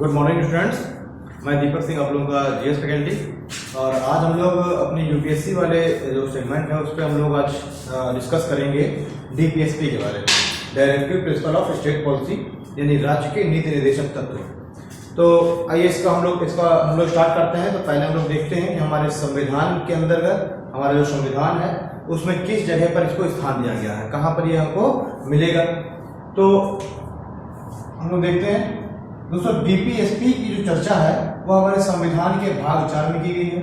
Good morning students. मैं दीपक सिंह, आप लोगों का जीएस फैकल्टी। और आज हम लोग अपनी यूपीएससी वाले जो सेगमेंट है उस पर हम लोग आज डिस्कस करेंगे डीपीएसपी के बारे में, directive principle of state policy, यानी राज्य के नीति निर्देशक तत्व। तो आइए इसका हम लोग स्टार्ट करते हैं। तो पहले हम लोग देखते हैं कि हमारे संविधान के अंतर्गत हमारा जो संविधान है उसमें किस जगह पर इसको स्थान दिया गया है, कहाँ पर ये हमको मिलेगा। तो हम लोग देखते हैं दोस्तों, डीपीएसपी की जो चर्चा है वो हमारे संविधान के भाग 4 में की गई है।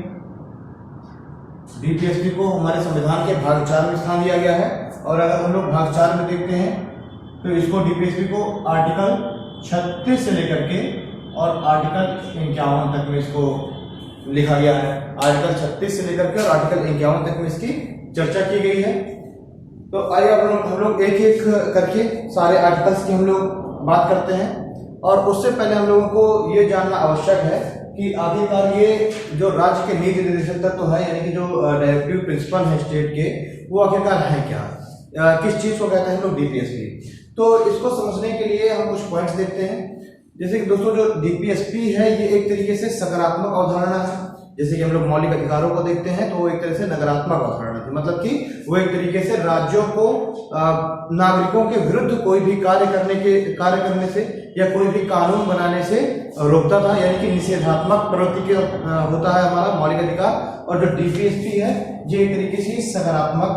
डीपीएसपी को हमारे संविधान के भाग 4 में स्थान दिया गया है। और अगर हम लोग भाग 4 में देखते हैं तो इसको डीपीएसपी को आर्टिकल 36 से लेकर के और आर्टिकल 51 तक में इसको लिखा गया है। आर्टिकल 36 से लेकर के और आर्टिकल 51 तक में इसकी चर्चा की गई है। तो आइए हम लोग एक एक करके सारे आर्टिकल्स की हम लोग बात करते हैं। और उससे पहले हम लोगों को ये जानना आवश्यक है कि आखिरकार ये जो राज्य के नीति निर्देशक तत्व है, यानी कि जो डायरेक्टिव प्रिंसिपल है स्टेट के, वो आखिरकार है क्या, किस चीज को कहते हैं हम लोग डीपीएसपी। तो इसको समझने के लिए हम कुछ पॉइंट्स देखते हैं। जैसे कि दोस्तों, जो डीपीएसपी है ये एक तरीके से सकारात्मक अवधारणा है। जैसे कि हम लोग मौलिक अधिकारों को देखते हैं तो वो एक तरह से नकारात्मक अवधारणा थी, मतलब कि वो एक तरीके से राज्यों को नागरिकों के विरुद्ध कोई भी कार्य करने से या कोई भी कानून बनाने से रोकता था, यानी कि निषेधात्मक प्रवृत्ति के होता है हमारा मौलिक अधिकार। और जो डीपीएसपी है ये एक तरीके से सकारात्मक,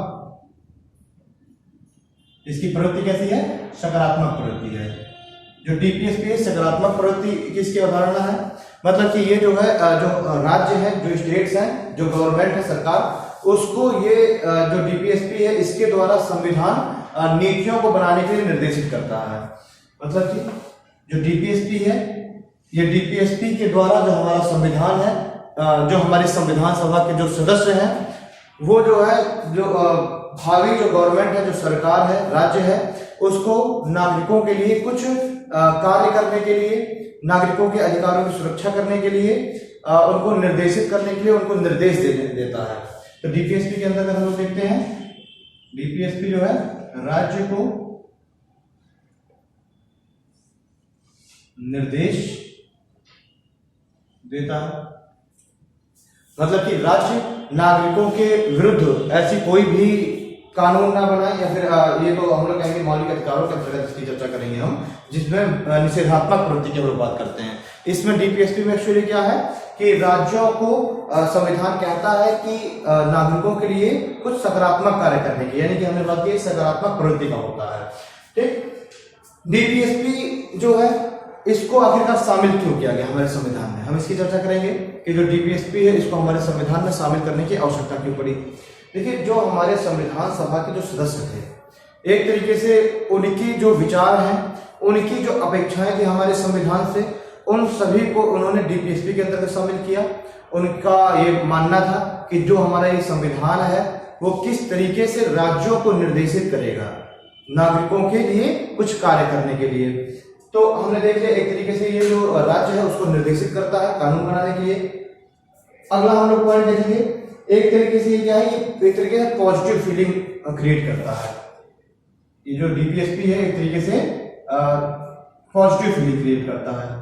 इसकी प्रवृत्ति कैसी है, सकारात्मक प्रवृत्ति है। जो डीपीएसपी सकारात्मक प्रवृत्ति किसकी अवधारणा है, मतलब कि ये जो है जो राज्य है, जो स्टेट्स हैं, जो गवर्नमेंट है, सरकार, उसको ये जो डीपीएसपी है इसके द्वारा संविधान नीतियों को बनाने के लिए निर्देशित करता है। मतलब कि जो डीपीएसपी है ये डीपीएसपी के द्वारा जो हमारा संविधान है, जो हमारी संविधान सभा के जो सदस्य हैं, वो जो है जो भावी जो गवर्नमेंट है, जो सरकार है, राज्य है, उसको नागरिकों के लिए कुछ कार्य करने के लिए, नागरिकों के अधिकारों की सुरक्षा करने के लिए, उनको निर्देशित करने के लिए उनको निर्देश देता है। तो डीपीएसपी के अंदर हम लोग देखते हैं, डीपीएसपी जो है राज्य को निर्देश देता है, मतलब कि राज्य नागरिकों के विरुद्ध ऐसी कोई भी कानून ना बनाए, या फिर ये तो हम लोग कहेंगे मौलिक अधिकारों के अंतर्गत इसकी चर्चा करेंगे हम, जिसमें निषेधात्मक प्रवृत्ति की हम लोग बात करते हैं। इसमें डीपीएसपी में एक्चुअली क्या है कि राज्यों को संविधान कहता है कि नागरिकों के लिए कुछ सकारात्मक कार्य करने की, यानी कि हमने बात की सकारात्मक प्रवृत्ति का होता है। ठीक, डीपीएसपी जो है इसको आखिरकार शामिल क्यों किया गया हमारे संविधान में, हम इसकी चर्चा करेंगे कि जो डीपीएसपी है इसको हमारे संविधान में शामिल करने की आवश्यकता क्यों पड़ी। देखिए, जो हमारे संविधान सभा के जो सदस्य थे, एक तरीके से उनकी जो विचार हैं, उनकी जो अपेक्षाएं थी हमारे संविधान से, उन सभी को उन्होंने डीपीएसपी के अंतर्गत शामिल किया। उनका ये मानना था कि जो हमारा ये संविधान है वो किस तरीके से राज्यों को निर्देशित करेगा नागरिकों के लिए कुछ कार्य करने के लिए। तो हमने देख लिया एक तरीके से ये जो राज्य है उसको निर्देशित करता है कानून बनाने के लिए। अगला हम लोग पॉइंट देखेंगे, एक तरीके से ये क्या है, ये एक तरीके से पॉजिटिव फीलिंग क्रिएट करता है। ये जो डीपीएसपी है एक तरीके से पॉजिटिव फीलिंग क्रिएट करता है,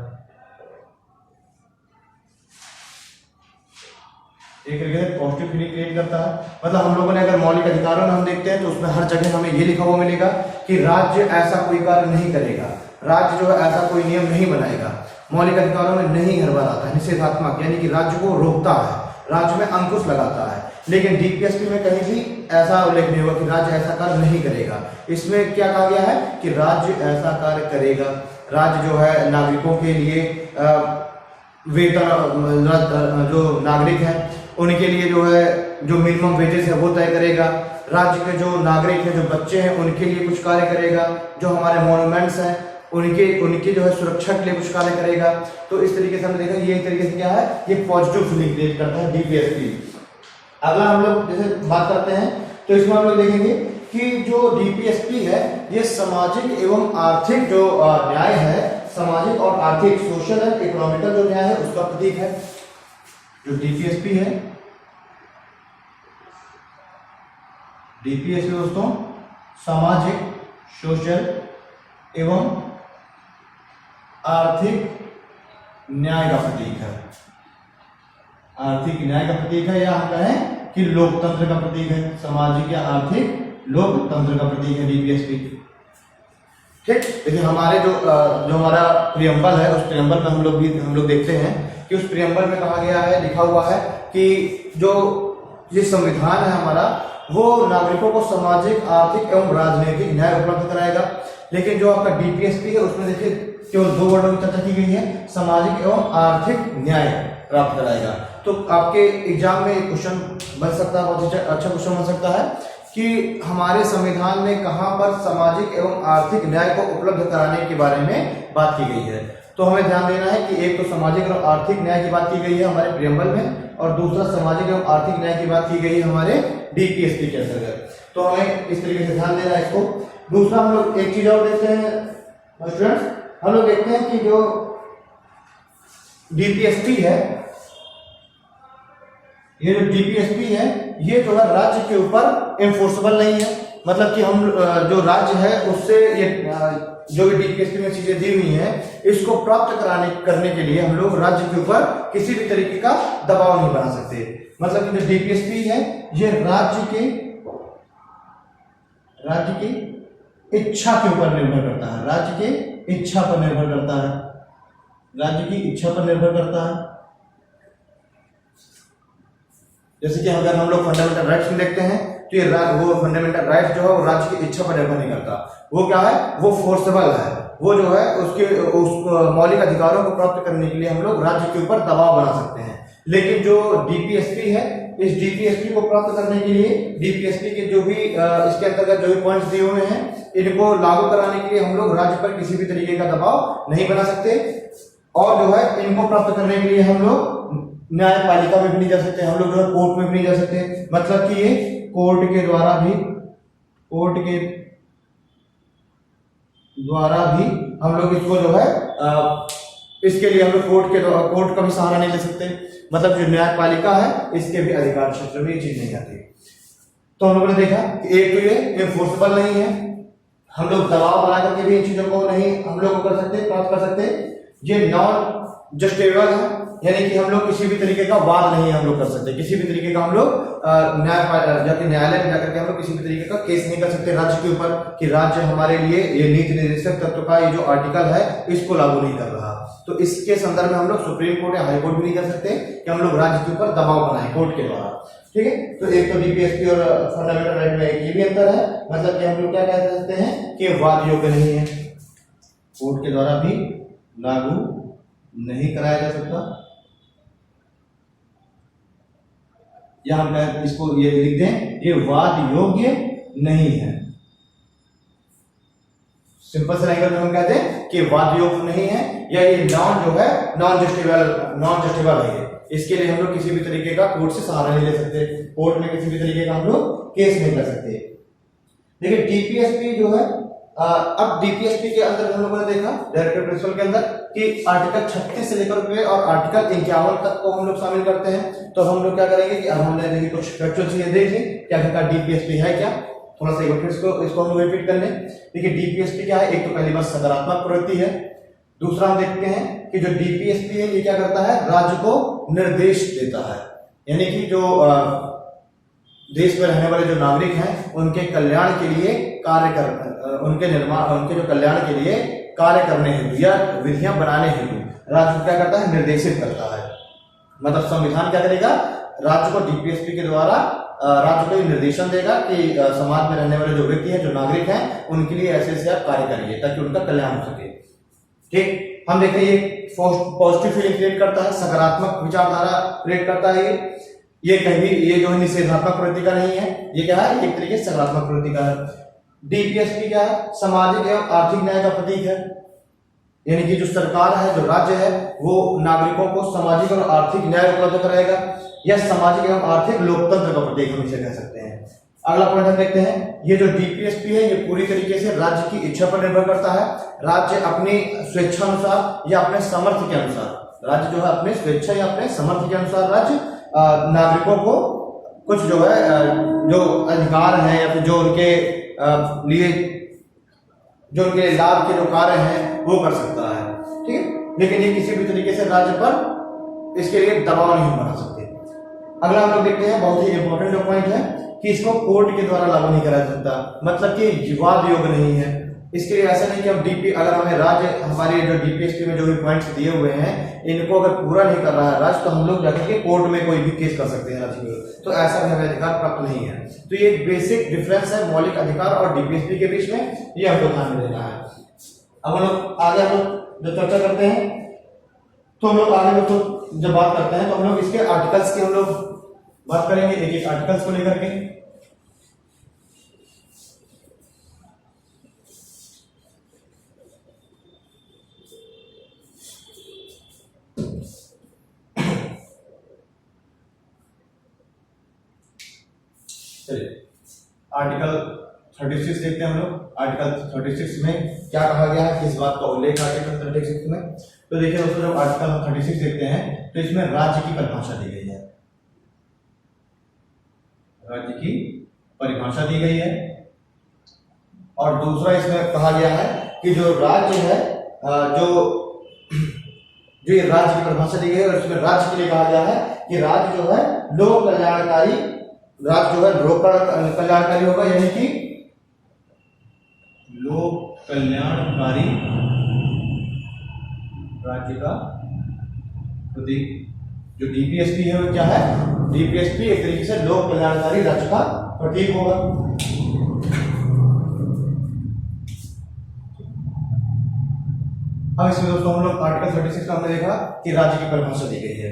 एक तरीके से पॉजिटिव फीलिंग क्रिएट करता है। मतलब हम लोगों ने अगर मौलिक अधिकारों में हम देखते हैं तो उसमें हर जगह हमें ये लिखा हुआ मिलेगा कि राज्य ऐसा कोई कार्य नहीं करेगा, राज्य जो है ऐसा कोई नियम नहीं बनाएगा। मौलिक अधिकारों में नहीं हर बार आता है निषेधात्मक, यानी कि राज्य को रोकता है, राज्य में अंकुश लगाता है। लेकिन डीपीएसपी में कहीं भी ऐसा उल्लेख नहीं होगा कि राज्य ऐसा कार्य नहीं करेगा। इसमें क्या कहा गया है कि राज्य ऐसा कार्य करेगा। राज्य जो है नागरिकों के लिए वेतन, जो नागरिक हैं उनके लिए जो है जो मिनिमम वेजेस है वो तय करेगा। राज्य के जो नागरिक हैं, जो बच्चे हैं, उनके लिए कुछ कार्य करेगा। जो हमारे मॉन्यूमेंट्स हैं उनकी जो है सुरक्षा के लिए कुछ कार्य करेगा। तो इस तरीके से हमने देखा ये एक तरीके से क्या है, ये पॉजिटिव फीलिंग क्रिएट करता है डीपीएसपी। अगला हम लोग जैसे बात करते हैं तो इसमें हम लोग देखेंगे कि जो डीपीएसपी है ये सामाजिक एवं आर्थिक जो न्याय है, सामाजिक और आर्थिक, सोशल एंड इकोनॉमिकल जो न्याय है उसका प्रतीक है। जो डीपीएसपी है, डीपीएसपी दोस्तों सामाजिक, सोशल एवं आर्थिक न्याय का प्रतीक है, आर्थिक न्याय का प्रतीक है, या हम कहें कि लोकतंत्र का प्रतीक है, सामाजिक या आर्थिक लोकतंत्र का प्रतीक है डीपीएसपी। ठीक, देखिए हमारे जो हमारा प्रियम्बल है, उस प्रियम्बल में हम लोग देखते हैं कि उस प्रियम्बल में कहा गया है, लिखा हुआ है कि जो ये संविधान है हमारा, वो नागरिकों को सामाजिक, आर्थिक एवं राजनीतिक न्याय उपलब्ध कराएगा। लेकिन जो आपका डीपीएसपी है उसमें देखिए केवल 2 वर्डों की चर्चा की गई है, सामाजिक एवं आर्थिक न्याय प्राप्त कराएगा। तो आपके एग्जाम में क्वेश्चन बन सकता है, बहुत अच्छा क्वेश्चन बन सकता है कि हमारे संविधान में कहां पर सामाजिक एवं आर्थिक न्याय को उपलब्ध कराने के बारे में बात की गई है। तो हमें ध्यान देना है कि एक तो सामाजिक और आर्थिक न्याय की बात की गई है हमारे प्रियम्बल में, और दूसरा सामाजिक एवं आर्थिक न्याय की बात की गई है हमारे डीपीएसपी के अंतर्गत। तो हमें इस तरीके से ध्यान देना है इसको। दूसरा हम लोग एक चीज और देखते हैं स्टूडेंट्स, हम लोग देखते हैं कि जो डीपीएसपी है, ये जो डीपीएसपी है ये जो है राज्य के ऊपर एनफोर्सेबल नहीं है। मतलब कि हम जो राज्य है उससे ये जो भी डीपीएसपी में चीजें दी हुई हैं, इसको प्राप्त करने के लिए हम लोग राज्य के ऊपर किसी भी तरीके का दबाव नहीं बना सकते। मतलब कि जो डीपीएसपी है ये राज्य की इच्छा के ऊपर निर्भर करता है, राज्य की इच्छा पर निर्भर करता है, राज्य की इच्छा पर निर्भर करता है। जैसे कि अगर हम लोग फंडामेंटल राइट्स में देखते हैं तो ये वो फंडामेंटल राइट्स जो है वो राज्य की इच्छा पर निर्भर नहीं करता, वो क्या है, वो फोर्सेबल है, वो जो है उस मौलिक अधिकारों को प्राप्त करने के लिए हम लोग राज्य के ऊपर दबाव बना सकते हैं। लेकिन जो डीपीएसपी है, इस डीपीएसपी को प्राप्त करने के लिए डीपीएसपी के जो भी इसके अंतर्गत जो भी पॉइंट्स दिए हुए हैं, इनको लागू कराने के लिए हम लोग राज्य पर किसी भी तरीके का दबाव नहीं बना सकते, और जो है इनको प्राप्त करने के लिए हम लोग न्यायपालिका में भी नहीं जा सकते, हम लोग जो है कोर्ट में भी नहीं जा सकते। मतलब कि ये कोर्ट के द्वारा भी हम लोग इसको जो है इसके लिए हम लोग कोर्ट का भी सहारा नहीं ले सकते। मतलब जो न्यायपालिका है इसके भी अधिकार क्षेत्र में ये चीज नहीं आती। तो हम लोगों ने देखा कि एक तो ये एनफोर्सेबल नहीं है, हम लोग दबाव बना करके भी इन चीजों को नहीं हम लोग कर सकते, प्राप्त कर सकते। ये नॉन जस्टिफिएबल है, यानी कि हम लोग किसी भी तरीके का वाद नहीं हम लोग कर सकते, किसी भी तरीके का हम लोग न्यायालय में जाकर के हम लोग किसी भी तरीके का केस नहीं कर सकते राज्य के ऊपर कि राज्य हमारे लिए ये नीति निर्देशक तत्व का ये जो आर्टिकल है इसको लागू नहीं कर रहा। तो इसके संदर्भ में हम लोग सुप्रीम कोर्ट या हाई कोर्ट भी नहीं कर सकते कि हम लोग राज्य के ऊपर दबाव बनाए कोर्ट के द्वारा। ठीक है, तो एक तो डीपीएसपी और फंडामेंटल राइट में एक ये भी अंतर है। मतलब कि हम लोग क्या कह सकते हैं कि वाद योग्य नहीं है, कोर्ट के द्वारा भी लागू नहीं कराया जा सकता, या हम इसको ये लिख दें ये वाद योग्य नहीं है। सिंपल से लैंग्वेज में हम कहते हैं कि वाद योग्य नहीं है, या ये नॉन जस्टिफिएबल है। इसके लिए हम लोग किसी भी तरीके का कोर्ट से सहारा नहीं ले सकते, कोर्ट में किसी भी तरीके का हम लोग केस नहीं कर सकते। देखिए डीपीएसपी जो है अब डीपीएसपी के अंदर हम लोगों ने देखा डायरेक्टिव प्रिंसिपल के अंदर कि आर्टिकल 36 से लेकर के और आर्टिकल 51 तक को हम लोग शामिल करते हैं। तो हम लोग क्या करेंगे कि अब हमने देखिए कुछ फैक्चुअल चीजें देख ली, क्या डीपीएसपी है क्या, थोड़ा सा एक बार फिर इसको हम लोग रिपीट कर लें। देखिए डीपीएसपी क्या है, एक तो पहली बात सकारात्मक प्रवृत्ति है। दूसरा हम देखते हैं कि जो डीपीएसपी है ये क्या करता है, राज्य को निर्देश देता है, यानी कि जो देश में रहने वाले जो नागरिक हैं उनके कल्याण के लिए उनके जो कल्याण के लिए कार्य करने हेतु या विधियां बनाने हेतु राज्य को क्या करता है, निर्देशित करता है। मतलब संविधान क्या करेगा, राज्य को डीपीएसपी के द्वारा राज्य को निर्देशन देगा कि समाज में रहने वाले जो व्यक्ति हैं, जो नागरिक हैं, उनके लिए ऐसे ऐसे आप कार्य करिए ताकि उनका कल्याण हो सके। ठीक, हम देखते हैं ये पॉजिटिव फीलिंग क्रिएट करता है, सकारात्मक विचारधारा क्रिएट करता है। ये कहीं भी ये जो है निषेधात्मक प्रवृत्ति का नहीं है, ये क्या है, एक तरीके से सकारात्मक प्रवृत्ति का है। डीपीएसपी क्या है, सामाजिक एवं आर्थिक न्याय का प्रतीक है, यानी कि जो सरकार है, जो राज्य है, वो नागरिकों को सामाजिक और आर्थिक न्याय उपलब्ध कराएगा, या सामाजिक एवं आर्थिक लोकतंत्र का प्रतीक हम इसे कह सकते हैं। अगला पॉइंट हम देखते हैं, ये जो डीपीएसपी है ये पूरी तरीके से राज्य की इच्छा पर निर्भर करता है। राज्य अपनी स्वेच्छा अनुसार या अपने सामर्थ्य के अनुसार, राज्य जो है अपने स्वेच्छा या अपने सामर्थ्य के अनुसार राज्य नागरिकों को कुछ जो है जो अधिकार हैं या फिर जो उनके लिए जो उनके लाभ के जो कार्य हैं वो कर सकता है। ठीक है, लेकिन ये किसी भी तरीके से राज्य पर इसके लिए दबाव नहीं बना सकते। अगला हम लोग देखते हैं, बहुत ही इंपॉर्टेंट जो पॉइंट है कि इसको कोर्ट के द्वारा लागू नहीं करा सकता, मतलब कि विवाद योग्य नहीं है। इसके लिए ऐसा नहीं कि हम डीपी, अगर हमें राज्य हमारे जो डीपीएसपी में जो भी पॉइंट्स दिए हुए हैं इनको अगर पूरा नहीं कर रहा है राज्य, तो हम लोग जाकर के कोर्ट में कोई भी केस कर सकते हैं राज्य में, तो ऐसा हमें अधिकार प्राप्त नहीं है। तो ये एक बेसिक डिफरेंस है मौलिक अधिकार और डीपीएसपी के बीच में, ये हमको ध्यान में देना है। अब हम लोग आगे हम लोग जब चर्चा करते हैं तो हम लोग आगे तो जब बात करते हैं तो हम लोग इसके आर्टिकल्स की हम लोग बात करेंगे, एक एक आर्टिकल्स को लेकर के। चलिए आर्टिकल 36 देखते हैं हम लोग। आर्टिकल 36 में क्या कहा गया है, किस बात का उल्लेख आर्टिकल 36 में। तो देखिए दोस्तों, जब आर्टिकल 36 देखते हैं तो इसमें राज्य की परिभाषा दी गई है, राज्य की परिभाषा दी गई है। और दूसरा इसमें कहा गया है कि जो राज्य है, जो ये राज्य की परिभाषा दी गई है, और इसमें राज्य के लिए कहा गया है कि राज्य जो है लोक कल्याणकारी, राज्य जो है लोक कल्याणकारी होगा, यानी कि लोक कल्याणकारी राज्य का प्रतीक। जो डीपीएसपी है वो क्या है, डीपीएसपी एक तरीके से लोक कल्याणकारी राज्य का प्रतीक होगा। अब इसमें दोस्तों हम लोग आर्टिकल 36 का हमने देखा कि राज्य की परिभाषा दी गई है।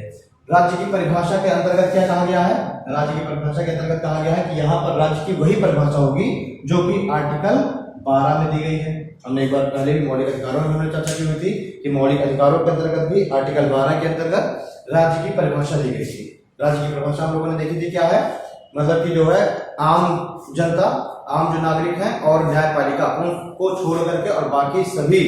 राज्य की परिभाषा के अंतर्गत क्या कहा गया है, राज्य की परिभाषा के अंतर्गत कहा गया है कि यहाँ पर राज्य की वही परिभाषा होगी जो कि आर्टिकल 12 में दी गई है। हमने एक बार पहले भी मौलिक अधिकारों में हमने चर्चा की हुई थी कि मौलिक अधिकारों के अंतर्गत भी आर्टिकल 12 के अंतर्गत राज्य की परिभाषा दी गई थी। राज्य की परिभाषा हम लोगों ने देखी थी, क्या है, मतलब कि जो है आम जनता, आम जो नागरिक हैं और न्यायपालिका, उनको छोड़ करके और बाकी सभी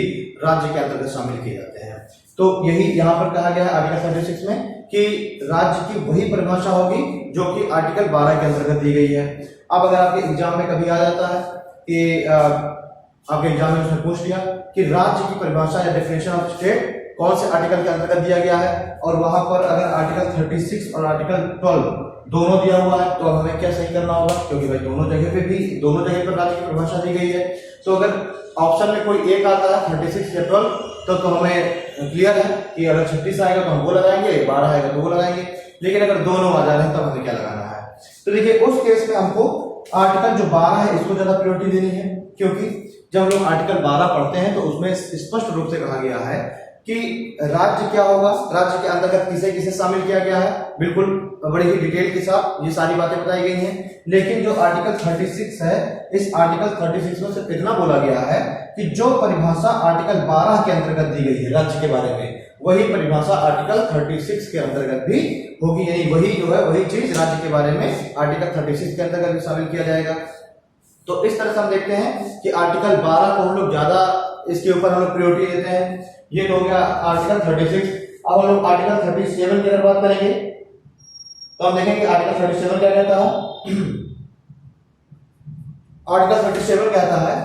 राज्य के अंतर्गत शामिल किए जाते हैं। तो यही यहाँ पर कहा गया है आर्टिकल 36 में कि राज्य की वही परिभाषा होगी जो कि आर्टिकल 12 के अंतर्गत दी गई है। अब अगर आपके एग्जाम में कभी आ जाता है कि आपके एग्जाम में उसने पूछ लिया कि राज्य की परिभाषा या डेफिनेशन ऑफ स्टेट कौन से आर्टिकल के अंतर्गत दिया गया है, और वहां पर अगर आर्टिकल 36 और आर्टिकल 12 दोनों दिया हुआ है, तो हमें क्या सही करना होगा, क्योंकि भाई दोनों जगह पर राज्य की परिभाषा दी गई है। तो अगर ऑप्शन में कोई एक आता है 36 या 12, तो हमें क्लियर है कि अगर 36 आएगा तो हम वो लगाएंगे, 12 आएगा तो वो लगाएंगे। लेकिन अगर दोनों आ जा रहे हैं तब हमें क्या लगाना है। तो देखिए उस केस में हमको आर्टिकल जो 12 है इसको ज्यादा प्रायोरिटी देनी है, क्योंकि जब हम लोग आर्टिकल 12 पढ़ते हैं तो उसमें स्पष्ट रूप से कहा गया है कि राज्य क्या होगा, राज्य के अंतर्गत किसे किसे शामिल किया गया है, बिल्कुल बड़ी ही डिटेल के साथ ये सारी बातें बताई गई हैं। लेकिन जो आर्टिकल 36 है, इस आर्टिकल 36 में सिर्फ इतना बोला गया है कि जो परिभाषा आर्टिकल 12 के अंतर्गत दी गई है राज्य के बारे में, वही परिभाषा आर्टिकल 36 के अंतर्गत भी होगी, यानी वही जो है वही चीज राज्य के बारे में आर्टिकल 36 के अंतर्गत भी शामिल किया जाएगा। तो इस तरह से हम देखते हैं कि आर्टिकल 12 को हम लोग ज्यादा इसके ऊपर हम लोग प्रायोरिटी देते हैं। ये तो हो गया आर्टिकल 36। अब हम लोग आर्टिकल 37 की अगर बात करेंगे तो हम देखेंगे आर्टिकल 37 क्या कहता है। आर्टिकल 37 कहता है,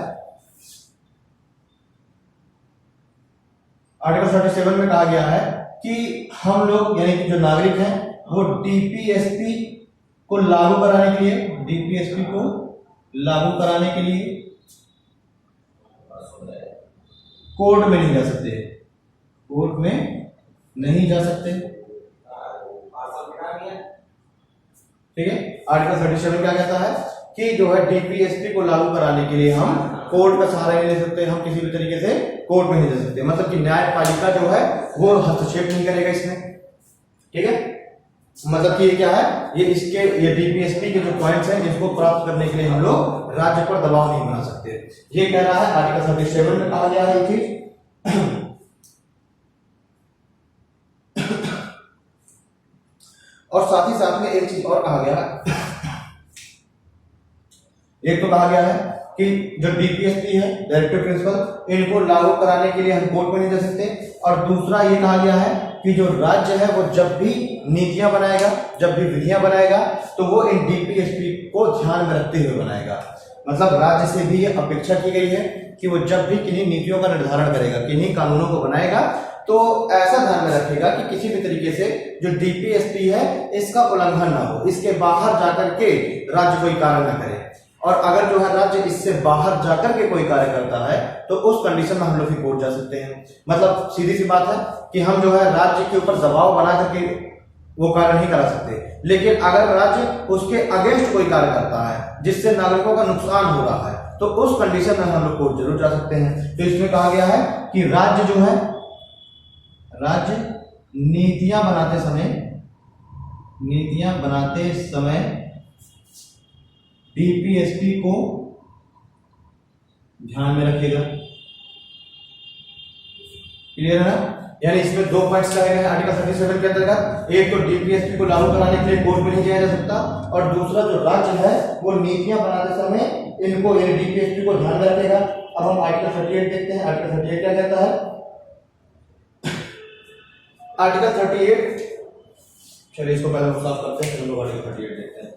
आर्टिकल 37 में कहा गया है कि हम लोग यानी कि जो नागरिक हैं वो डीपीएसपी को लागू कराने के लिए, डीपीएसपी को लागू कराने के लिए कोर्ट में नहीं जा सकते, कोर्ट में नहीं जा सकते। ठीक है, आर्टिकल 37 क्या कहता है कि जो है डीपीएसपी को लागू कराने के लिए हम कोर्ट का सहारा नहीं ले सकते, हम किसी भी तरीके से कोर्ट में नहीं जा सकते, मतलब कि न्यायपालिका जो है वो हस्तक्षेप नहीं करेगा इसमें। ठीक है, मतलब कि ये क्या है, ये डीपीएसपी के जो पॉइंट्स हैं इसको प्राप्त करने के लिए हम लोग राज्य पर दबाव नहीं बना सकते, ये कह रहा है आर्टिकल 37 में कहा गया है ये चीज। और साथ ही साथ में एक चीज और कहा गया है, एक तो कहा गया है कि जो डीपीएसपी है, डायरेक्टिव प्रिंसिपल, इनको लागू कराने के लिए हम कोर्ट में नहीं जा सकते। और दूसरा ये कहा गया है कि जो राज्य है वो जब भी नीतियां बनाएगा, जब भी विधियां बनाएगा, तो वो इन डीपीएसपी को ध्यान में रखते हुए बनाएगा। मतलब राज्य से भी ये अपेक्षा की गई है कि वो जब भी किन्हीं नीतियों का निर्धारण करेगा, किन्हीं कानूनों को बनाएगा, तो ऐसा ध्यान में रखेगा कि किसी भी तरीके से जो डीपीएसपी है इसका उल्लंघन ना हो, इसके बाहर जाकर के राज्य कोई कार्य न करे। और अगर जो है राज्य इससे बाहर जाकर के कोई कार्य करता है तो उस कंडीशन में हम लोग कोर्ट जा सकते हैं। मतलब सीधी सी बात है कि हम जो है राज्य के ऊपर दबाव बना करके वो कार्य नहीं करा सकते, लेकिन अगर राज्य उसके अगेंस्ट कोई कार्य करता है जिससे नागरिकों का नुकसान हो रहा है तो उस कंडीशन में हम लोग कोर्ट जरूर जा सकते हैं। तो इसमें कहा गया है कि राज्य जो है, राज्य नीतियां बनाते समय डीपीएसपी को ध्यान में रखेगा। क्लियर है ना? यानी इसमें दो पॉइंट्स कहे गए हैं आर्टिकल 37 के अंतर्गत। एक तो डीपीएसपी को लागू कराने के लिए कोर्ट में नहीं जाया जा सकता, और दूसरा जो राज्य है वो नीतियां बनाते समय इनको यानी डीपीएसपी को ध्यान में रखेगा। अब हम आर्टिकल 38 देखते हैं। आर्टिकल 38 क्या कहता है? आर्टिकल 38, चलिए इसको पहले साफ करते हैं, फिर हम लोग आर्टिकल 38 देखते हैं।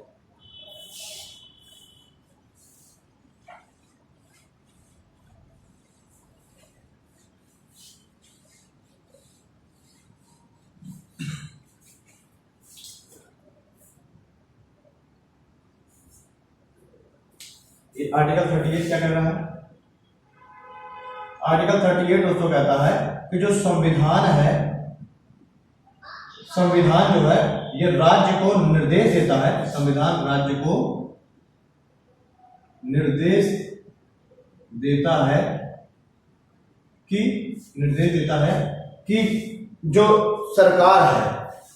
आर्टिकल 38 क्या कह रहा है? आर्टिकल 38 दोस्तों कहता है कि जो संविधान है, संविधान जो है ये राज्य को निर्देश देता है, संविधान राज्य को निर्देश देता है कि जो सरकार है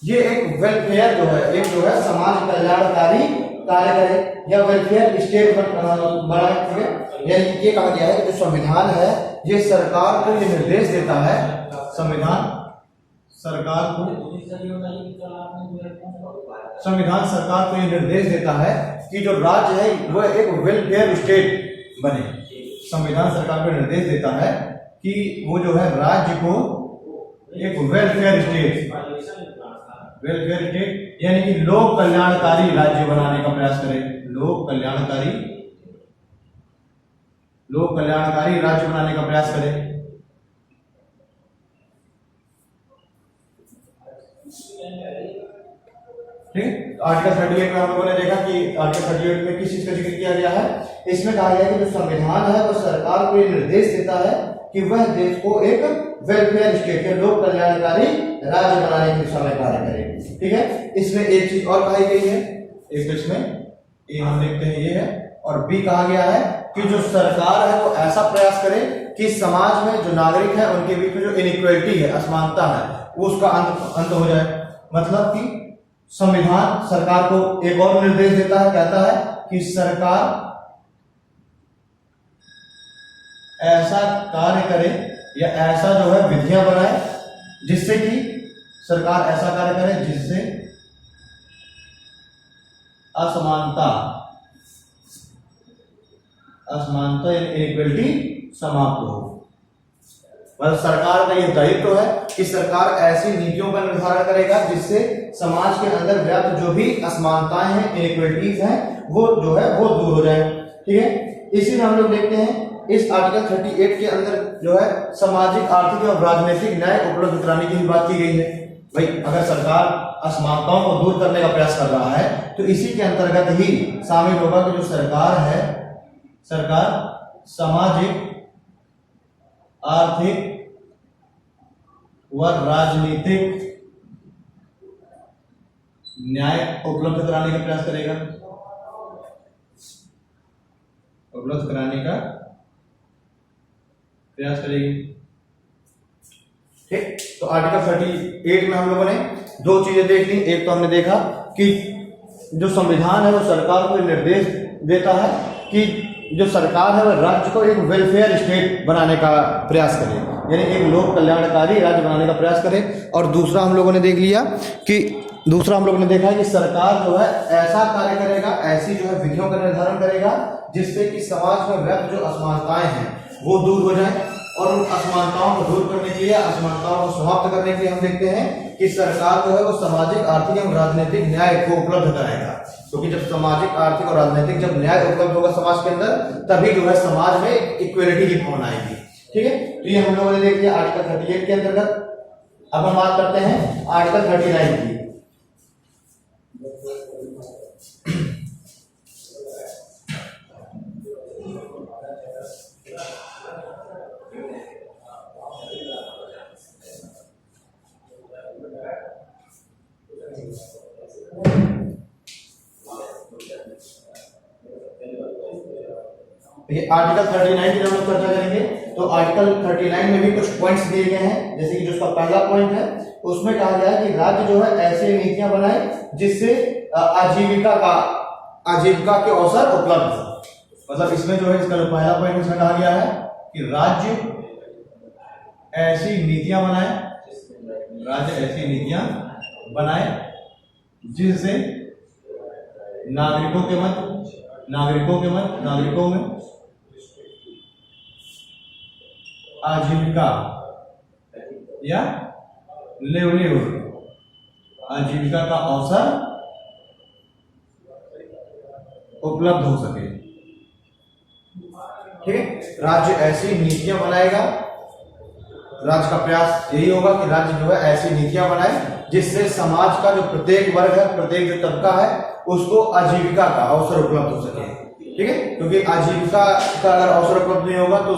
ये एक वेलफेयर जो है, एक जो है समाज कल्याणकारी कार्य करे या वेलफेयर स्टेट बनाए। ठीक है, यानी ये कहा गया है कि जो संविधान है ये सरकार को ये निर्देश देता है, संविधान सरकार को ये निर्देश देता है कि जो राज्य है वो एक वेलफेयर स्टेट बने। संविधान सरकार को निर्देश देता है कि वो जो है राज्य को एक वेलफेयर स्टेट यानी कि लोक कल्याणकारी राज्य बनाने का प्रयास करे। लोक कल्याणकारी राज्य बनाने का प्रयास करे। ठीक, आर्टिकल 38 में हम लोगों ने देखा कि आर्टिकल 38 में किस चीज का जिक्र किया गया है? इसमें कहा गया है कि जो संविधान है वो सरकार को ये निर्देश देता है कि वह देश को एक वेलफेयर स्टेट या लोक कल्याणकारी राज्य बनाने की दिशा में कार्य करे। ठीक है, इसमें एक चीज और कही गई है, एक तो इसमें ए हम देखते हैं ये है, और बी कहा गया है कि जो सरकार है वो ऐसा प्रयास करे कि समाज में जो नागरिक है उनके बीच में जो इनइक्वालिटी है, असमानता है, वो उसका अंत हो जाए। मतलब कि संविधान सरकार को एक और निर्देश देता है, कहता है कि सरकार ऐसा कार्य करे या ऐसा जो है विधियां बनाए जिससे कि सरकार ऐसा कार्य करे जिससे असमानता या इनइक्वालिटी समाप्त हो। मतलब सरकार का यह दायित्व है कि सरकार ऐसी नीतियों का निर्धारण करेगा जिससे समाज के अंदर व्याप्त जो भी असमानताएं हैं, इनइक्वालिटीज हैं, वो जो है वो दूर हो जाए। ठीक है, इसी में हम लोग देखते हैं इस आर्टिकल 38 के अंदर जो है सामाजिक, आर्थिक और राजनीतिक न्याय उपलब्ध कराने की बात की गई है। भाई अगर सरकार असमानताओं को दूर करने का प्रयास कर रहा है तो इसी के अंतर्गत ही शामिल होगा कि जो सरकार है, सरकार सामाजिक, आर्थिक व राजनीतिक न्याय उपलब्ध कराने का प्रयास करेगा, उपलब्ध कराने का प्रयास करेगी। ठीक, तो आर्टिकल 38 में हम लोगों ने दो चीजें देख ली। एक तो हमने देखा कि जो संविधान है वो सरकार को निर्देश देता है कि जो सरकार है वह राज्य को एक वेलफेयर स्टेट बनाने का प्रयास करे, यानी एक लोक कल्याणकारी राज्य बनाने का प्रयास करे। और दूसरा हम लोगों ने देख लिया कि दूसरा हम लोगों ने देखा कि सरकार जो है ऐसा कार्य करेगा, ऐसी जो है विधियों का निर्धारण करेगा जिससे कि समाज में व्याप्त जो असमानताएं हैं वो दूर हो जाए। और उन असमानताओं को दूर करने के लिए, असमानताओं को समाप्त करने के लिए हम देखते हैं कि सरकार जो है वो सामाजिक, आर्थिक एवं राजनीतिक न्याय को उपलब्ध कराएगा। क्योंकि जब सामाजिक, आर्थिक और राजनीतिक जब न्याय उपलब्ध होगा समाज के अंदर, तभी जो है समाज में इक्वलिटी की भावना आएगी। ठीक है, तो ये हम लोगों ने देख लिया आर्टिकल 38 के अंतर्गत। अब हम बात करते हैं आर्टिकल 39 की। ये आर्टिकल 39 की हम लोग चर्चा करेंगे। तो आर्टिकल 39 में भी कुछ पॉइंट्स दिए गए हैं, जैसे कि जो उसका पहला पॉइंट है उसमें कहा गया है कि राज्य जो है ऐसे नीतियां बनाए जिससे आजीविका के अवसर उपलब्ध हो। मतलब इसमें जो है इसका जो पहला पॉइंट इसमें कहा गया है कि राज्य ऐसी नीतियां बनाए जिससे नागरिकों में आजीविका या आजीविका का अवसर उपलब्ध हो सके। ठीक है, राज्य ऐसी नीतियां बनाएगा, राज्य का प्रयास यही होगा कि राज्य जो है ऐसी नीतियां बनाए जिससे समाज का जो प्रत्येक वर्ग है, प्रत्येक जो तबका है, उसको आजीविका का अवसर उपलब्ध हो सके। ठीक है, क्योंकि आजीविका का अगर अवसर उपलब्ध नहीं होगा तो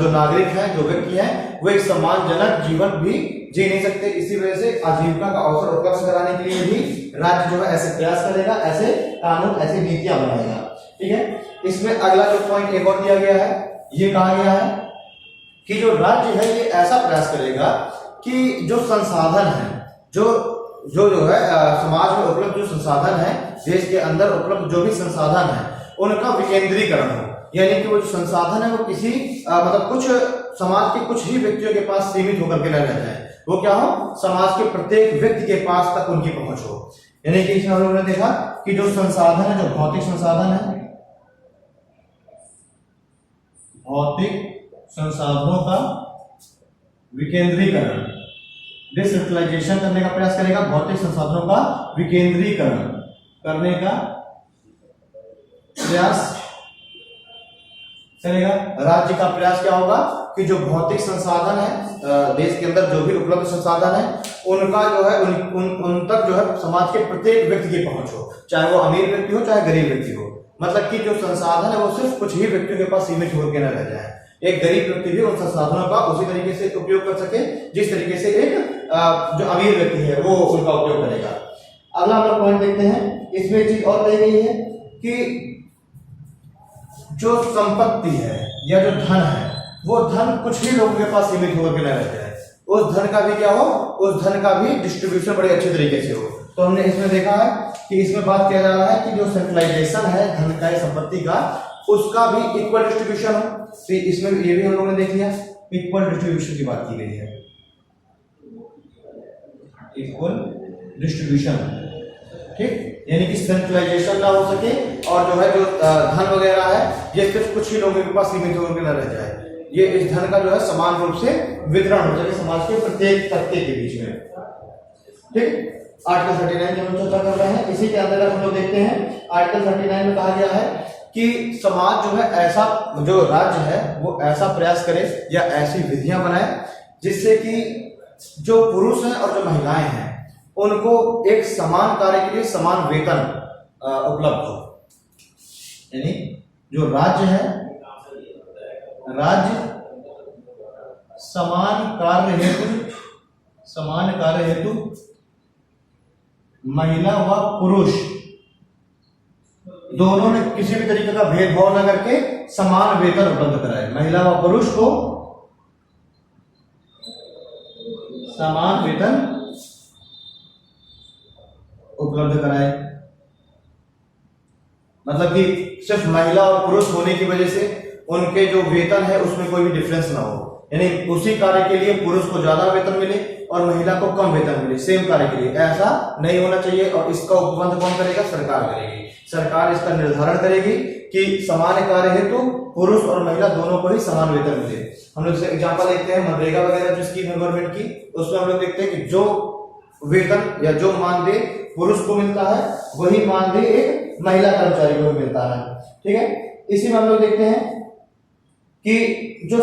जो नागरिक हैं, जो व्यक्ति हैं, वो एक सम्मानजनक जीवन भी जी नहीं सकते। इसी वजह से आजीविका का अवसर उपलब्ध कराने के लिए भी राज्य जो है ऐसे प्रयास करेगा, ऐसे कानून, ऐसी नीतियां बनाएगा। ठीक है, इसमें अगला जो पॉइंट एक और दिया गया है, ये कहा गया है कि जो राज्य है ये ऐसा प्रयास करेगा कि जो संसाधन है, जो है समाज में उपलब्ध जो संसाधन है, देश के अंदर उपलब्ध जो भी संसाधन है, उनका विकेंद्रीकरण हो। यानी कि वो जो संसाधन है वो किसी मतलब कुछ समाज के कुछ ही व्यक्तियों के पास सीमित होकर के न रह जाए, वो क्या हो, समाज के प्रत्येक व्यक्ति के पास तक उनकी पहुंच हो। यानी कि इसमें हम लोगों ने देखा कि जो संसाधन है, जो भौतिक संसाधन है, भौतिक संसाधनों का विकेंद्रीकरण, डिसेंट्रलाइजेशन करने का प्रयास करेगा, भौतिक संसाधनों का विकेंद्रीकरण करने का प्रयास करेगा। राज्य का प्रयास क्या होगा कि जो भौतिक संसाधन है, देश के अंदर जो भी उपलब्ध संसाधन है, उनका जो है उन तक जो है समाज के प्रत्येक व्यक्ति की पहुंच हो, चाहे वो अमीर व्यक्ति हो, चाहे गरीब व्यक्ति हो। मतलब कि जो संसाधन है वो सिर्फ कुछ ही व्यक्तियों के पास सीमित होकर न रह जाए। एक गरीब व्यक्ति भी उन संसाधनों का उसी तरीके से उपयोग कर सके जिस तरीके से एक जो अमीर व्यक्ति है वो उनका उपयोग करेगा। अगला हम लोग पॉइंट देखते हैं, इसमें एक चीज और कही गई है कि जो संपत्ति है या जो धन है, वो धन कुछ ही लोगों के पास सीमित होकर के न रह जाए, उस धन का भी क्या हो, उस धन का भी डिस्ट्रीब्यूशन बड़े अच्छे तरीके से हो। तो हमने इसमें देखा है कि इसमें बात किया जा रहा है कि जो सेंट्रलाइजेशन है धन का या संपत्ति का, उसका भी इक्वल डिस्ट्रीब्यूशन हो। तो इसमें ये भी हम लोगों ने देख लिया, इक्वल डिस्ट्रीब्यूशन की बात की गई है, इक्वल डिस्ट्रीब्यूशन। ठीक, यानी कि सेंट्रलाइजेशन ना हो सके और जो है जो धन वगैरह है ये सिर्फ कुछ ही लोगों के पास सीमित होकर न रह जाए, ये इस धन का जो है समान रूप से वितरण हो सके समाज के प्रत्येक तबके के बीच में। ठीक, आर्टिकल 39 की हम चर्चा कर रहे हैं। इसी के अंदर हम लोग देखते हैं आर्टिकल 39 में कहा गया है कि समाज जो है ऐसा, जो राज्य है वो ऐसा प्रयास करे या ऐसी विधियां बनाए जिससे कि जो पुरुष हैं और जो महिलाएं हैं उनको एक समान कार्य के लिए समान वेतन उपलब्ध हो। यानी जो राज्य है, राज्य समान कार्य हेतु महिला व पुरुष दोनों ने किसी भी तरीके का भेदभाव न करके समान वेतन उपलब्ध कराए। महिला व पुरुष को समान वेतन उपलब्ध कराए। मतलब कि सिर्फ महिला और पुरुष होने की वजह से उनके जो वेतन है उसमें कोई भी डिफरेंस ना हो, यानी उसी कार्य के लिए पुरुष को ज्यादा वेतन मिले और महिला को कम वेतन मिले सेम कार्य के लिए, ऐसा नहीं होना चाहिए। और इसका उपबंध कौन करेगा, सरकार करेगी। सरकार इसका निर्धारण करेगी कि समान कार्य हेतु पुरुष और महिला दोनों को ही समान वेतन मिले। हम लोग एग्जाम्पल देखते हैं मनरेगा वगैरह जो स्कीम है गवर्नमेंट की, उसमें हम लोग देखते हैं कि जो वेतन या जो मानदेय पुरुष को मिलता है वही मानदेय एक महिला कर्मचारी को भी मिलता है। ठीक है, इसी में हम लोग देखते हैं कि जो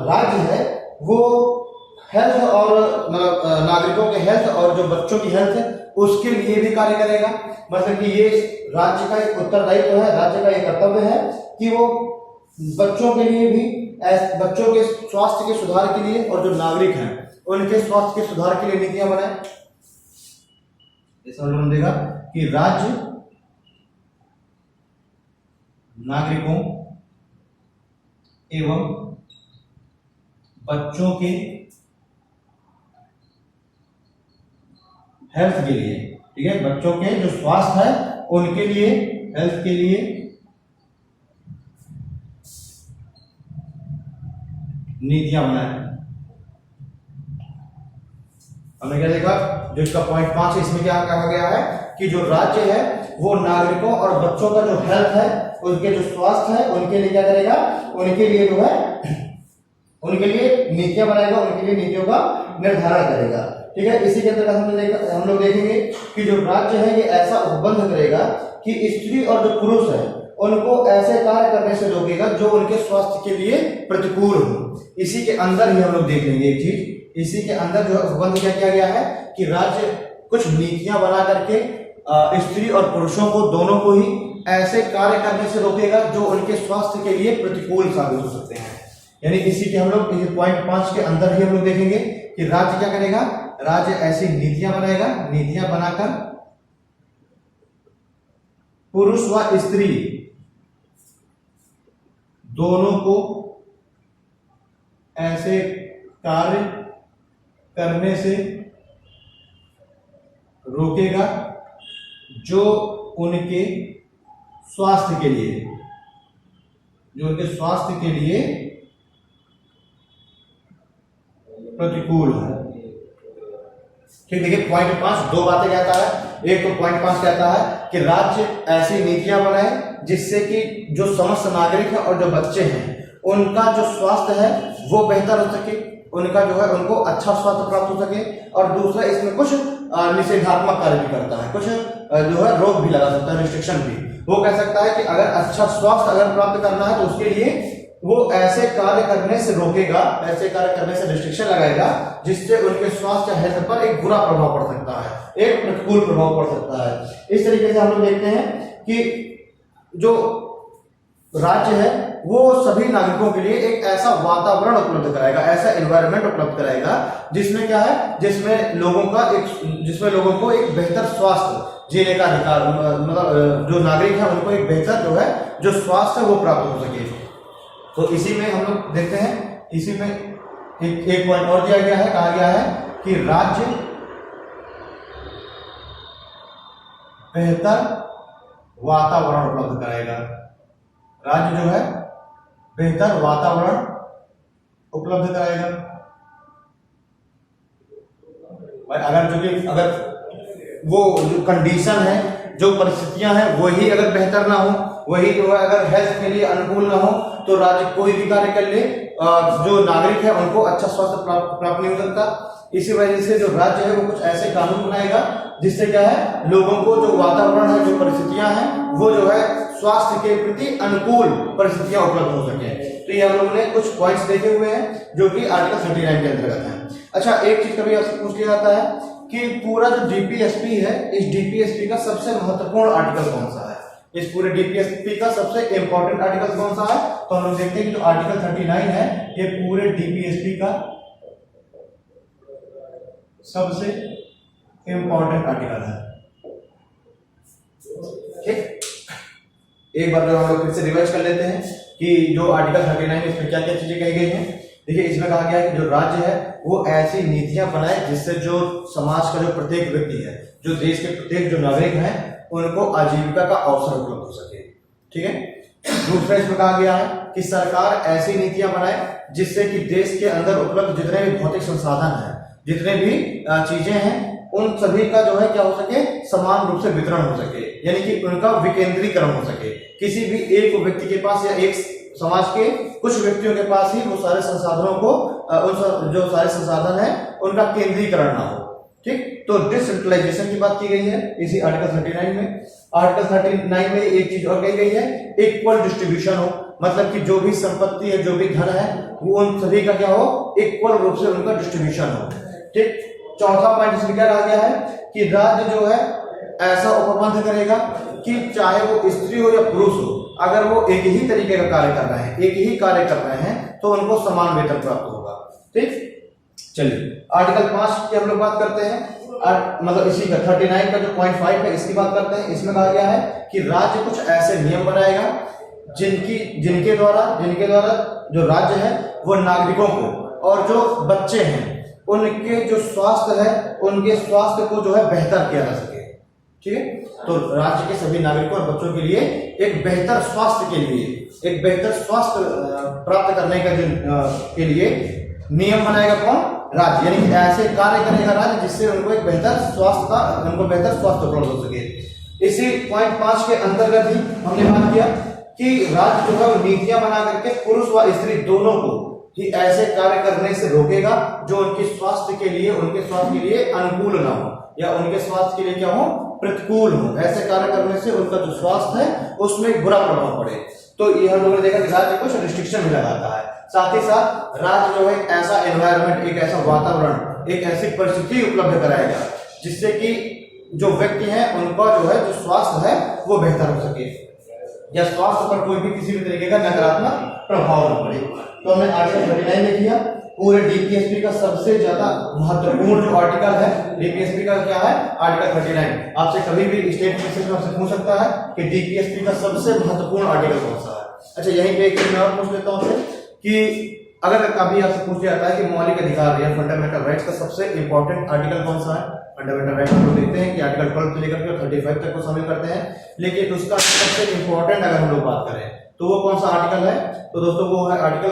राज्य है वो हेल्थ और मतलब नागरिकों के हेल्थ और जो बच्चों की हेल्थ है उसके लिए भी कार्य करेगा। मतलब कि ये राज्य का एक उत्तरदायित्व है, राज्य का एक कर्तव्य है कि वो बच्चों के लिए भी, बच्चों के स्वास्थ्य के सुधार के लिए और जो नागरिक हैं उनके स्वास्थ्य के सुधार के लिए नीतियां बनाए। जैसा उन्होंने देखा कि राज्य नागरिकों एवं बच्चों के हेल्थ के लिए, ठीक है, बच्चों के जो स्वास्थ्य है उनके लिए, हेल्थ के लिए नीतियां बनाए। हमने क्या देखा, जो इसका पॉइंट 5 है इसमें क्या कहा गया है कि जो राज्य है वो नागरिकों और बच्चों का जो हेल्थ है, उनके जो स्वास्थ्य है उनके लिए क्या करेगा, उनके लिए जो है उनके लिए नीतियां बनाएगा, उनके लिए नीतियों का निर्धारण करेगा। ठीक है, इसी के अंतर्गत हम लोग देखेंगे कि जो राज्य है ये ऐसा उपबंध करेगा कि स्त्री और जो पुरुष है उनको ऐसे कार्य करने से रोकेगा जो उनके स्वास्थ्य के लिए प्रतिकूल हो। इसी के अंदर ही हम लोग देख लेंगे एक चीज, इसी के अंदर जो है उपबंध क्या किया गया है कि राज्य कुछ नीतियां बना करके स्त्री और पुरुषों को, दोनों को ही ऐसे कार्य करने से रोकेगा जो उनके स्वास्थ्य के लिए प्रतिकूल साबित हो सकते हैं। यानी इसी के हम लोग पॉइंट 5 के अंदर ही हम लोग देखेंगे कि राज्य क्या करेगा, राज्य ऐसी नीतियां बनाएगा, नीतियां बनाकर पुरुष व स्त्री दोनों को ऐसे कार्य करने से रोकेगा जो उनके स्वास्थ्य के लिए, जो उनके स्वास्थ्य के लिए प्रतिकूल है। ठीक, देखिए पॉइंट 5 दो बातें कहता है। एक तो पॉइंट 5 कहता है कि राज्य ऐसी नीतियां बनाए जिससे कि जो समस्त नागरिक है और जो बच्चे हैं उनका जो स्वास्थ्य है वो बेहतर हो सके, उनका जो है उनको अच्छा स्वास्थ्य प्राप्त हो सके। और दूसरा इसमें कुछ निषेधात्मक कार्य भी करता है, कुछ जो है रोक भी लगा सकता है, रिस्ट्रिक्शन भी। वो कह सकता है कि अगर अच्छा स्वास्थ्य अगर प्राप्त करना है तो उसके लिए वो ऐसे कार्य करने से रोकेगा, ऐसे कार्य करने से रिस्ट्रिक्शन लगाएगा जिससे उनके स्वास्थ्य हेल्थ पर एक बुरा प्रभाव पड़ सकता है, एक प्रतिकूल प्रभाव पड़ सकता है। इस तरीके से हम लोग देखते हैं कि जो राज्य है वो सभी नागरिकों के लिए एक ऐसा वातावरण उपलब्ध कराएगा, ऐसा एनवायरनमेंट उपलब्ध कराएगा जिसमें क्या है, जिसमें लोगों को एक बेहतर स्वास्थ्य जीने का अधिकार, मतलब जो नागरिक है उनको एक बेहतर जो है जो स्वास्थ्य है वो प्राप्त हो सके। तो इसी में हम लोग देखते हैं, इसी में एक पॉइंट और दिया गया है, कहा गया है कि राज्य बेहतर वातावरण उपलब्ध कराएगा, राज्य जो है बेहतर वातावरण उपलब्ध कराएगा। अगर वो जो कंडीशन है, जो परिस्थितियां हैं वही अगर बेहतर ना हो, वही जो है अगर हेल्थ के लिए अनुकूल ना हो तो राज्य कोई भी कार्य कर ले, जो नागरिक है उनको अच्छा स्वास्थ्य प्राप्त नहीं हो सकता। इसी वजह से जो राज्य है वो कुछ ऐसे कानून बनाएगा जिससे क्या है, लोगों को जो वातावरण है, जो परिस्थितियां हैं वो जो है स्वास्थ्य के प्रति अनुकूल परिस्थितियां उपलब्ध हो सके। तो ये हम लोगों ने कुछ पॉइंट्स देखे हुए हैं जो कि आर्टिकल 39 के अंतर्गत है। अच्छा, एक चीज कभी आपसे पूछ लिया जाता है कि पूरा जो डीपीएसपी है, इस डीपीएसपी का सबसे महत्वपूर्ण आर्टिकल कौन सा है, इस पूरे डीपीएसपी का सबसे इंपॉर्टेंट आर्टिकल कौन सा है। तो हम लोग देखते हैं कि जो आर्टिकल 39 है ये पूरे डीपीएसपी का सबसे इंपॉर्टेंट आर्टिकल है। ठीक, एक बार हम लोग फिर से रिवाइज कर लेते हैं कि जो आर्टिकल 39 इसमें क्या क्या चीजें कही गई हैं। देखिए, इसमें कहा गया है कि जो राज्य है वो ऐसी नीतियां बनाए जिससे जो समाज का जो प्रत्येक व्यक्ति है, जो देश के प्रत्येक जो नागरिक हैं उनको आजीविका का अवसर उपलब्ध हो सके। ठीक है, दूसरा इसमें कहा गया है कि सरकार ऐसी नीतियां बनाए जिससे कि देश के अंदर उपलब्ध जितने भी भौतिक संसाधन हैं, जितने भी चीजें हैं, उन सभी का जो है क्या हो सके, समान रूप से वितरण हो सके, यानी कि उनका विकेंद्रीकरण हो सके। किसी भी एक व्यक्ति के पास या एक समाज के कुछ व्यक्तियों के पास ही वो सारे संसाधनों को, जो सारे संसाधन है उनका केंद्रीकरण ना हो। ठीक, तो डिसेंट्रलाइजेशन की बात की गई है इसी आर्टिकल 39 में। आर्टिकल 39 में एक चीज और कही गई है, इक्वल डिस्ट्रीब्यूशन हो, मतलब कि जो भी संपत्ति है, जो भी धन है, वो उन सभी का क्या हो, इक्वल रूप से उनका डिस्ट्रीब्यूशन हो। ठीक। चौथा पॉइंट इसमें क्या रहा गया है कि राज्य जो है ऐसा उपबंध करेगा कि चाहे वो स्त्री हो या पुरुष हो, अगर वो एक ही तरीके का कार्य कर रहे हैं, एक ही कार्य कर रहे हैं, तो उनको समान वेतन प्राप्त होगा। ठीक। चलिए आर्टिकल 5 की हम लोग बात करते हैं, मतलब इसी का 39 का जो पॉइंट 5 है इसकी बात करते हैं। इसमें कहा गया है कि राज्य कुछ ऐसे नियम बनाएगा जिनके द्वारा जो राज्य है वो नागरिकों को और जो बच्चे हैं उनके जो स्वास्थ्य है, उनके स्वास्थ्य को जो है बेहतर किया जा सके। ठीक है। तो राज्य के सभी नागरिकों और बच्चों के लिए एक बेहतर स्वास्थ्य के लिए, एक बेहतर स्वास्थ्य प्राप्त करने का के लिए नियम बनाएगा कौन, राज्य। यानी कि ऐसे कार्य करेगा राज्य जिससे उनको एक बेहतर स्वास्थ्य उपलब्ध हो सके। इसी पॉइंट 5 के अंतर्गत ही हमने बात किया कि राज्य जो है वो नीतियां बना करके पुरुष व स्त्री दोनों को ही ऐसे कार्य करने से रोकेगा जो उनके स्वास्थ्य के लिए अनुकूल ना हो या उनके स्वास्थ्य के लिए क्या हो, प्रतिकूल हो। ऐसे कार्य करने से उनका जो स्वास्थ्य है उसमें एक बुरा प्रभाव पड़े। तो ये हम लोगों ने देखा कि राज्य कुछ रिस्ट्रिक्शन भी लगाता है। साथ ही साथ राज्य जो है एक ऐसा एनवायरनमेंट, एक ऐसा वातावरण, एक ऐसी परिस्थिति उपलब्ध कराएगा जिससे कि जो व्यक्ति हैं उनका जो है जो स्वास्थ्य है वो बेहतर हो सके या स्वास्थ्य पर कोई भी किसी भी तरीके का नकारात्मक प्रभाव न पड़े। तो हमने आर्टिकल 39 देख लिया। पूरे डीपीएसपी का सबसे ज्यादा महत्वपूर्ण जो आर्टिकल है डीपीएसपी का क्या है, आर्टिकल 39। आपसे कभी भी स्टेट में आपसे पूछ सकता है कि डीपीएसपी का सबसे महत्वपूर्ण आर्टिकल कौन सा है। अच्छा, यहीं पे एक चीज मैं और पूछ लेता हूँ कि अगर कभी आपसे पूछ जाता है कि मौलिक अधिकार या फंडामेंटल राइट्स का सबसे इंपॉर्टेंट आर्टिकल कौन सा है, फंडामेंटल राइट्स हम लोग देखते हैं कि आर्टिकल 12 से लेकर के 35 तक को शामिल करते हैं, लेकिन उसका सबसे इंपॉर्टेंट अगर हम लोग बात करें तो वो कौन सा आर्टिकल है, तो दोस्तों वो है आर्टिकल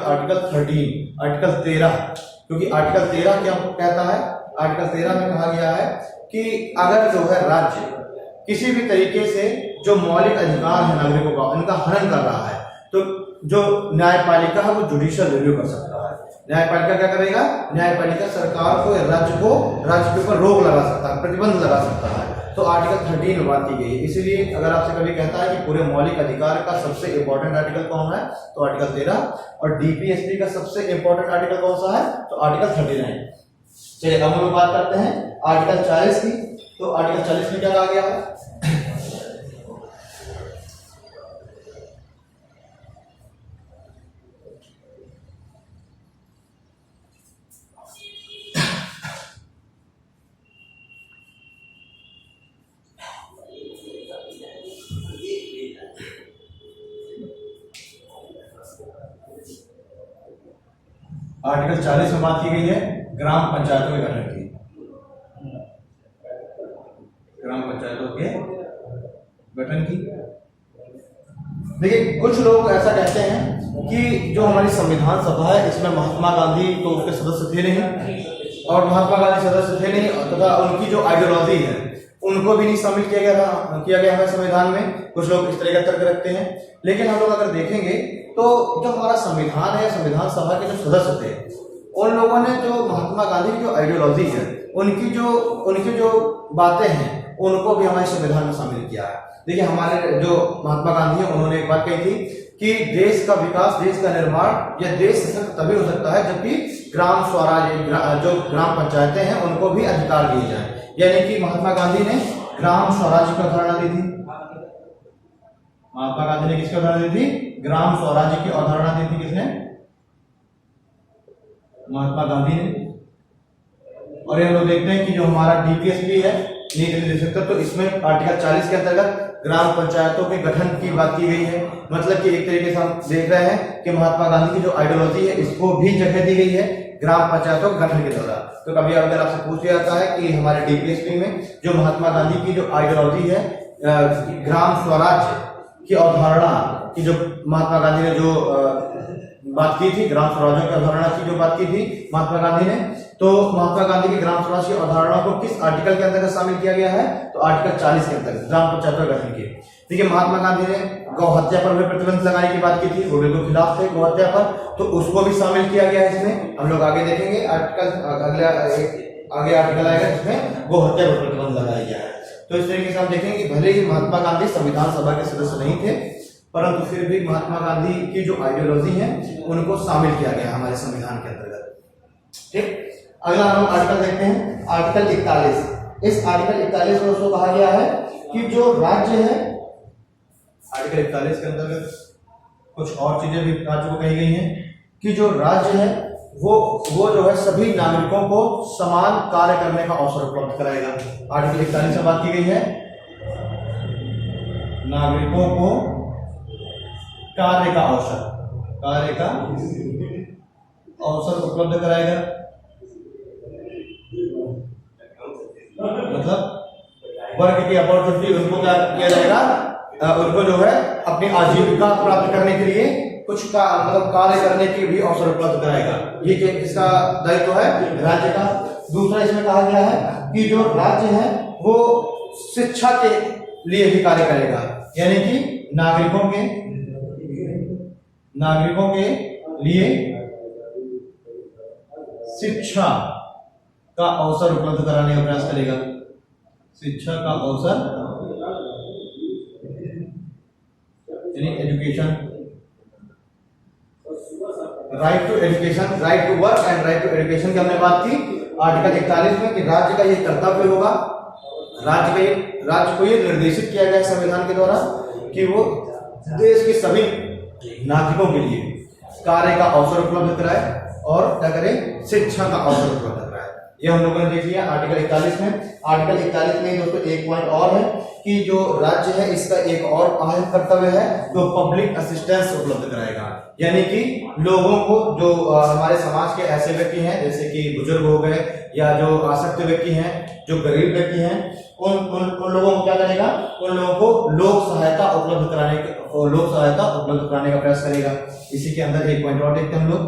13, क्योंकि आर्टिकल 13 क्या कहता है, आर्टिकल 13 में कहा गया है कि अगर जो है राज्य किसी भी तरीके से जो मौलिक अधिकार है नागरिकों का उनका हनन कर रहा है तो जो न्यायपालिका है वो जुडिशियल रिव्यू कर सकता है। न्यायपालिका क्या करेगा, न्यायपालिका सरकार को या राज्य के ऊपर रोक लगा सकता है, प्रतिबंध लगा सकता है। तो आर्टिकल 13 में बात की गई है। इसीलिए अगर आपसे कभी कहता है कि पूरे मौलिक अधिकार का सबसे इंपॉर्टेंट आर्टिकल कौन है, तो आर्टिकल 13, और डीपीएसपी का सबसे इंपॉर्टेंट आर्टिकल कौन सा है, तो आर्टिकल 39। चलिए अब हम लोग बात करते हैं आर्टिकल 40 की। तो आर्टिकल 40 में क्या कहा गया है, आर्टिकल 40 में बात की गई है ग्राम पंचायतों के गठन की। ग्राम पंचायतों के गठन की देखिए, कुछ लोग ऐसा कहते हैं कि जो हमारी संविधान सभा है इसमें महात्मा गांधी तो उसके सदस्य थे नहीं, और महात्मा गांधी सदस्य थे नहीं तथा उनकी जो आइडियोलॉजी है उनको भी नहीं शामिल किया गया हमारे संविधान में। कुछ लोग इस तरह का तर्क रखते हैं, लेकिन हम लोग अगर देखेंगे तो जो हमारा संविधान है, संविधान सभा के जो सदस्य थे उन लोगों ने जो महात्मा गांधी की जो आइडियोलॉजी है उनकी जो बातें हैं उनको भी हमारे संविधान में शामिल किया है। देखिए, हमारे जो महात्मा गांधी है उन्होंने एक बात कही थी कि देश का विकास, देश का निर्माण या देश सशक्त तभी हो सकता है जबकि ग्राम स्वराज, जो ग्राम पंचायतें हैं उनको भी अधिकार दिए जाए। यानी कि महात्मा गांधी ने ग्राम स्वराज की अवधारणा दी थी। महात्मा गांधी ने किसकी अवधारणा दी थी, ग्राम स्वराज्य की अवधारणा दी थी। किसने, महात्मा गांधी ने। और ये लोग देखते हैं कि जो हमारा डीपीएसपी है, नीति निर्देशक तत्व, तो इसमें आर्टिकल 40 के अंतर्गत ग्राम पंचायतों के गठन की बात की गई है। मतलब कि एक तरीके से हम देख रहे हैं कि महात्मा गांधी की जो आइडियोलॉजी है इसको भी जगह दी गई है ग्राम पंचायतों के गठन के दौरान। तो कभी अगर आपसे पूछ लिया जाता है कि हमारे डीपीएसपी में जो महात्मा गांधी की जो आइडियोलॉजी है ग्राम स्वराज्य की अवधारणा की, जो महात्मा गांधी ने जो बात की थी, ग्राम स्वराज्य की अवधारणा की जो बात की थी महात्मा गांधी ने, तो महात्मा गांधी की ग्राम स्वराज की अवधारणा को किस आर्टिकल के अंतर्गत शामिल किया गया है, तो आर्टिकल 40 के अंतर्गत ग्राम पंचायतों के गठन की। देखिए, महात्मा गांधी ने गौ हत्या पर भी प्रतिबंध लगाने की बात की थी, वो बिल्कुल खिलाफ थे गौ हत्या पर, तो उसको भी शामिल किया गया है इसमें। हम लोग आगे देखेंगे आगे आर्टिकल आएगा जिसमें गौ हत्या पर प्रतिबंध लगाया गया है। तो इस तरीके से हम देखेंगे कि भले ही महात्मा गांधी संविधान सभा के सदस्य नहीं थे, परंतु फिर भी महात्मा गांधी की जो आइडियोलॉजी है उनको शामिल किया गया हमारे संविधान के अंतर्गत। ठीक, अगला हम आर्टिकल देखते हैं, आर्टिकल 41। इस आर्टिकल 41 में उसको कहा गया है कि जो राज्य है, आर्टिकल 41 के अंतर्गत कुछ और चीजें भी राज्य को कही गई हैं कि जो राज्य है वो जो है सभी नागरिकों को समान कार्य करने का अवसर उपलब्ध कराएगा। आर्टिकल 41 में बात की गई है नागरिकों को कार्य का अवसर उपलब्ध कराएगा। मतलब वर्क की अपॉर्चुनिटी उनको क्या किया जाएगा, उनको जो है अपनी आजीविका प्राप्त करने के लिए कुछ का मतलब कार्य करने की भी अवसर उपलब्ध कराएगा। ये इसका दायित्व है राज्य का। दूसरा इसमें कहा गया है कि जो राज्य है वो शिक्षा के लिए भी कार्य करेगा, यानी कि नागरिकों के लिए शिक्षा का अवसर उपलब्ध कराने का प्रयास करेगा। शिक्षा का अवसर यानी education, right to education, right to work and right to education की हमने बात की आर्टिकल 41 में कि राज्य का ये कर्तव्य होगा, राज्य को ये निर्देशित किया गया संविधान के द्वारा कि वो देश के सभी नागरिकों के लिए कार्य का अवसर उपलब्ध कराए और क्या करे, शिक्षा का अवसर उपलब्ध कराए। ये हम लोगों ने देख लिया आर्टिकल 41 में। आर्टिकल 41 में दोस्तों एक पॉइंट और है कि जो राज्य है इसका एक और अहम कर्तव्य है तो पब्लिक असिस्टेंस उपलब्ध कराएगा, यानी कि लोगों को जो हमारे समाज के ऐसे व्यक्ति हैं जैसे कि बुजुर्ग हो गए या जो आसक्त व्यक्ति हैं, जो गरीब व्यक्ति हैं, उन लोगों को क्या करेगा, उन लोगों को लोक सहायता उपलब्ध कराने का प्रयास करेगा। इसी के अंदर एक पॉइंट और देखते हैं हम लोग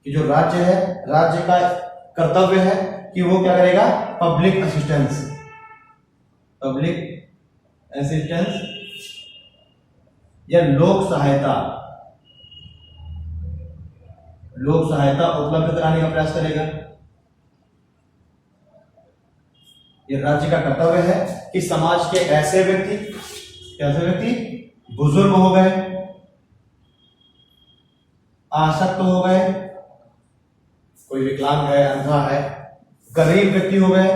कि जो राज्य है, राज्य का कर्तव्य है कि वो क्या करेगा, पब्लिक असिस्टेंस या लोक सहायता उपलब्ध कराने का प्रयास करेगा। ये राज्य का कर्तव्य है कि समाज के ऐसे व्यक्ति बुजुर्ग हो गए, आसक्त हो गए, कोई विकलांग है, अंधा है, गरीब व्यक्ति हो गए,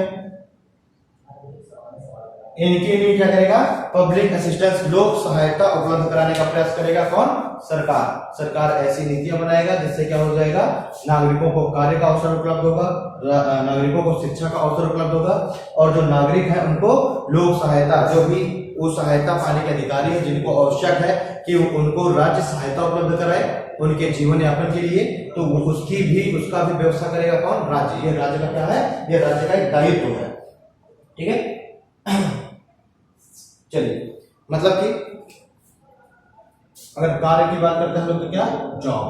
इनके लिए क्या करेगा, पब्लिक असिस्टेंस, लोक सहायता उपलब्ध कराने का प्रयास करेगा। कौन? सरकार ऐसी नीतियां बनाएगा जिससे क्या हो जाएगा, नागरिकों को कार्य का अवसर उपलब्ध होगा, नागरिकों को शिक्षा का अवसर उपलब्ध होगा और जो नागरिक है उनको लोक सहायता, जो भी वो सहायता पाने के अधिकारी है जिनको आवश्यक है कि उनको राज्य सहायता उपलब्ध कराए उनके जीवन यापन के लिए, तो उसका भी व्यवस्था करेगा कौन? राज्य। ये राज्य का क्या है, ये राज्य का एक दायित्व है। ठीक है, चलिए, मतलब कि अगर कार्य की बात करते हैं हम लोग तो क्या, जॉब,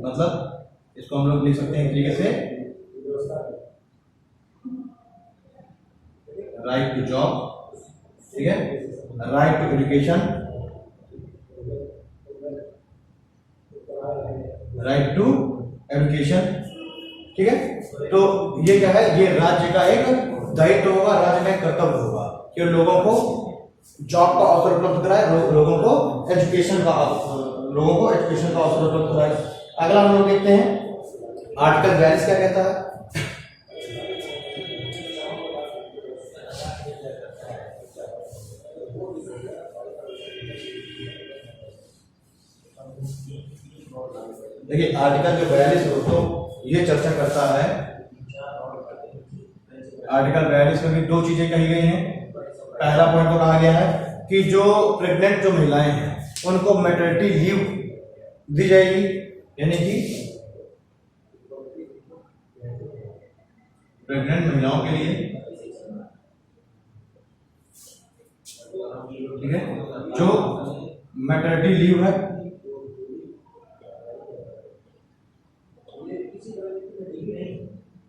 मतलब इसको हम लोग लिख सकते हैं एक तरीके से राइट टू जॉब, ठीक है, right to education, right to education. ठीक है, तो ये क्या है, ये राज्य का एक दायित्व होगा, राज्य का एक कर्तव्य होगा कि लोगों को जॉब का अवसर उपलब्ध कराए, लोगों को एजुकेशन का अवसर उपलब्ध कराए। अगला हम लोग देखते हैं आर्टिकल 42 क्या कहता है। देखिए आर्टिकल जो 42 दोस्तों ये चर्चा करता है, आर्टिकल 42 में भी दो चीजें कही गई हैं। पहला पॉइंट तो कहा गया है कि जो प्रेग्नेंट जो महिलाएं हैं उनको मैटरनिटी लीव दी जाएगी, यानी कि प्रेग्नेंट महिलाओं के लिए, ठीक है, जो मैटरनिटी लीव है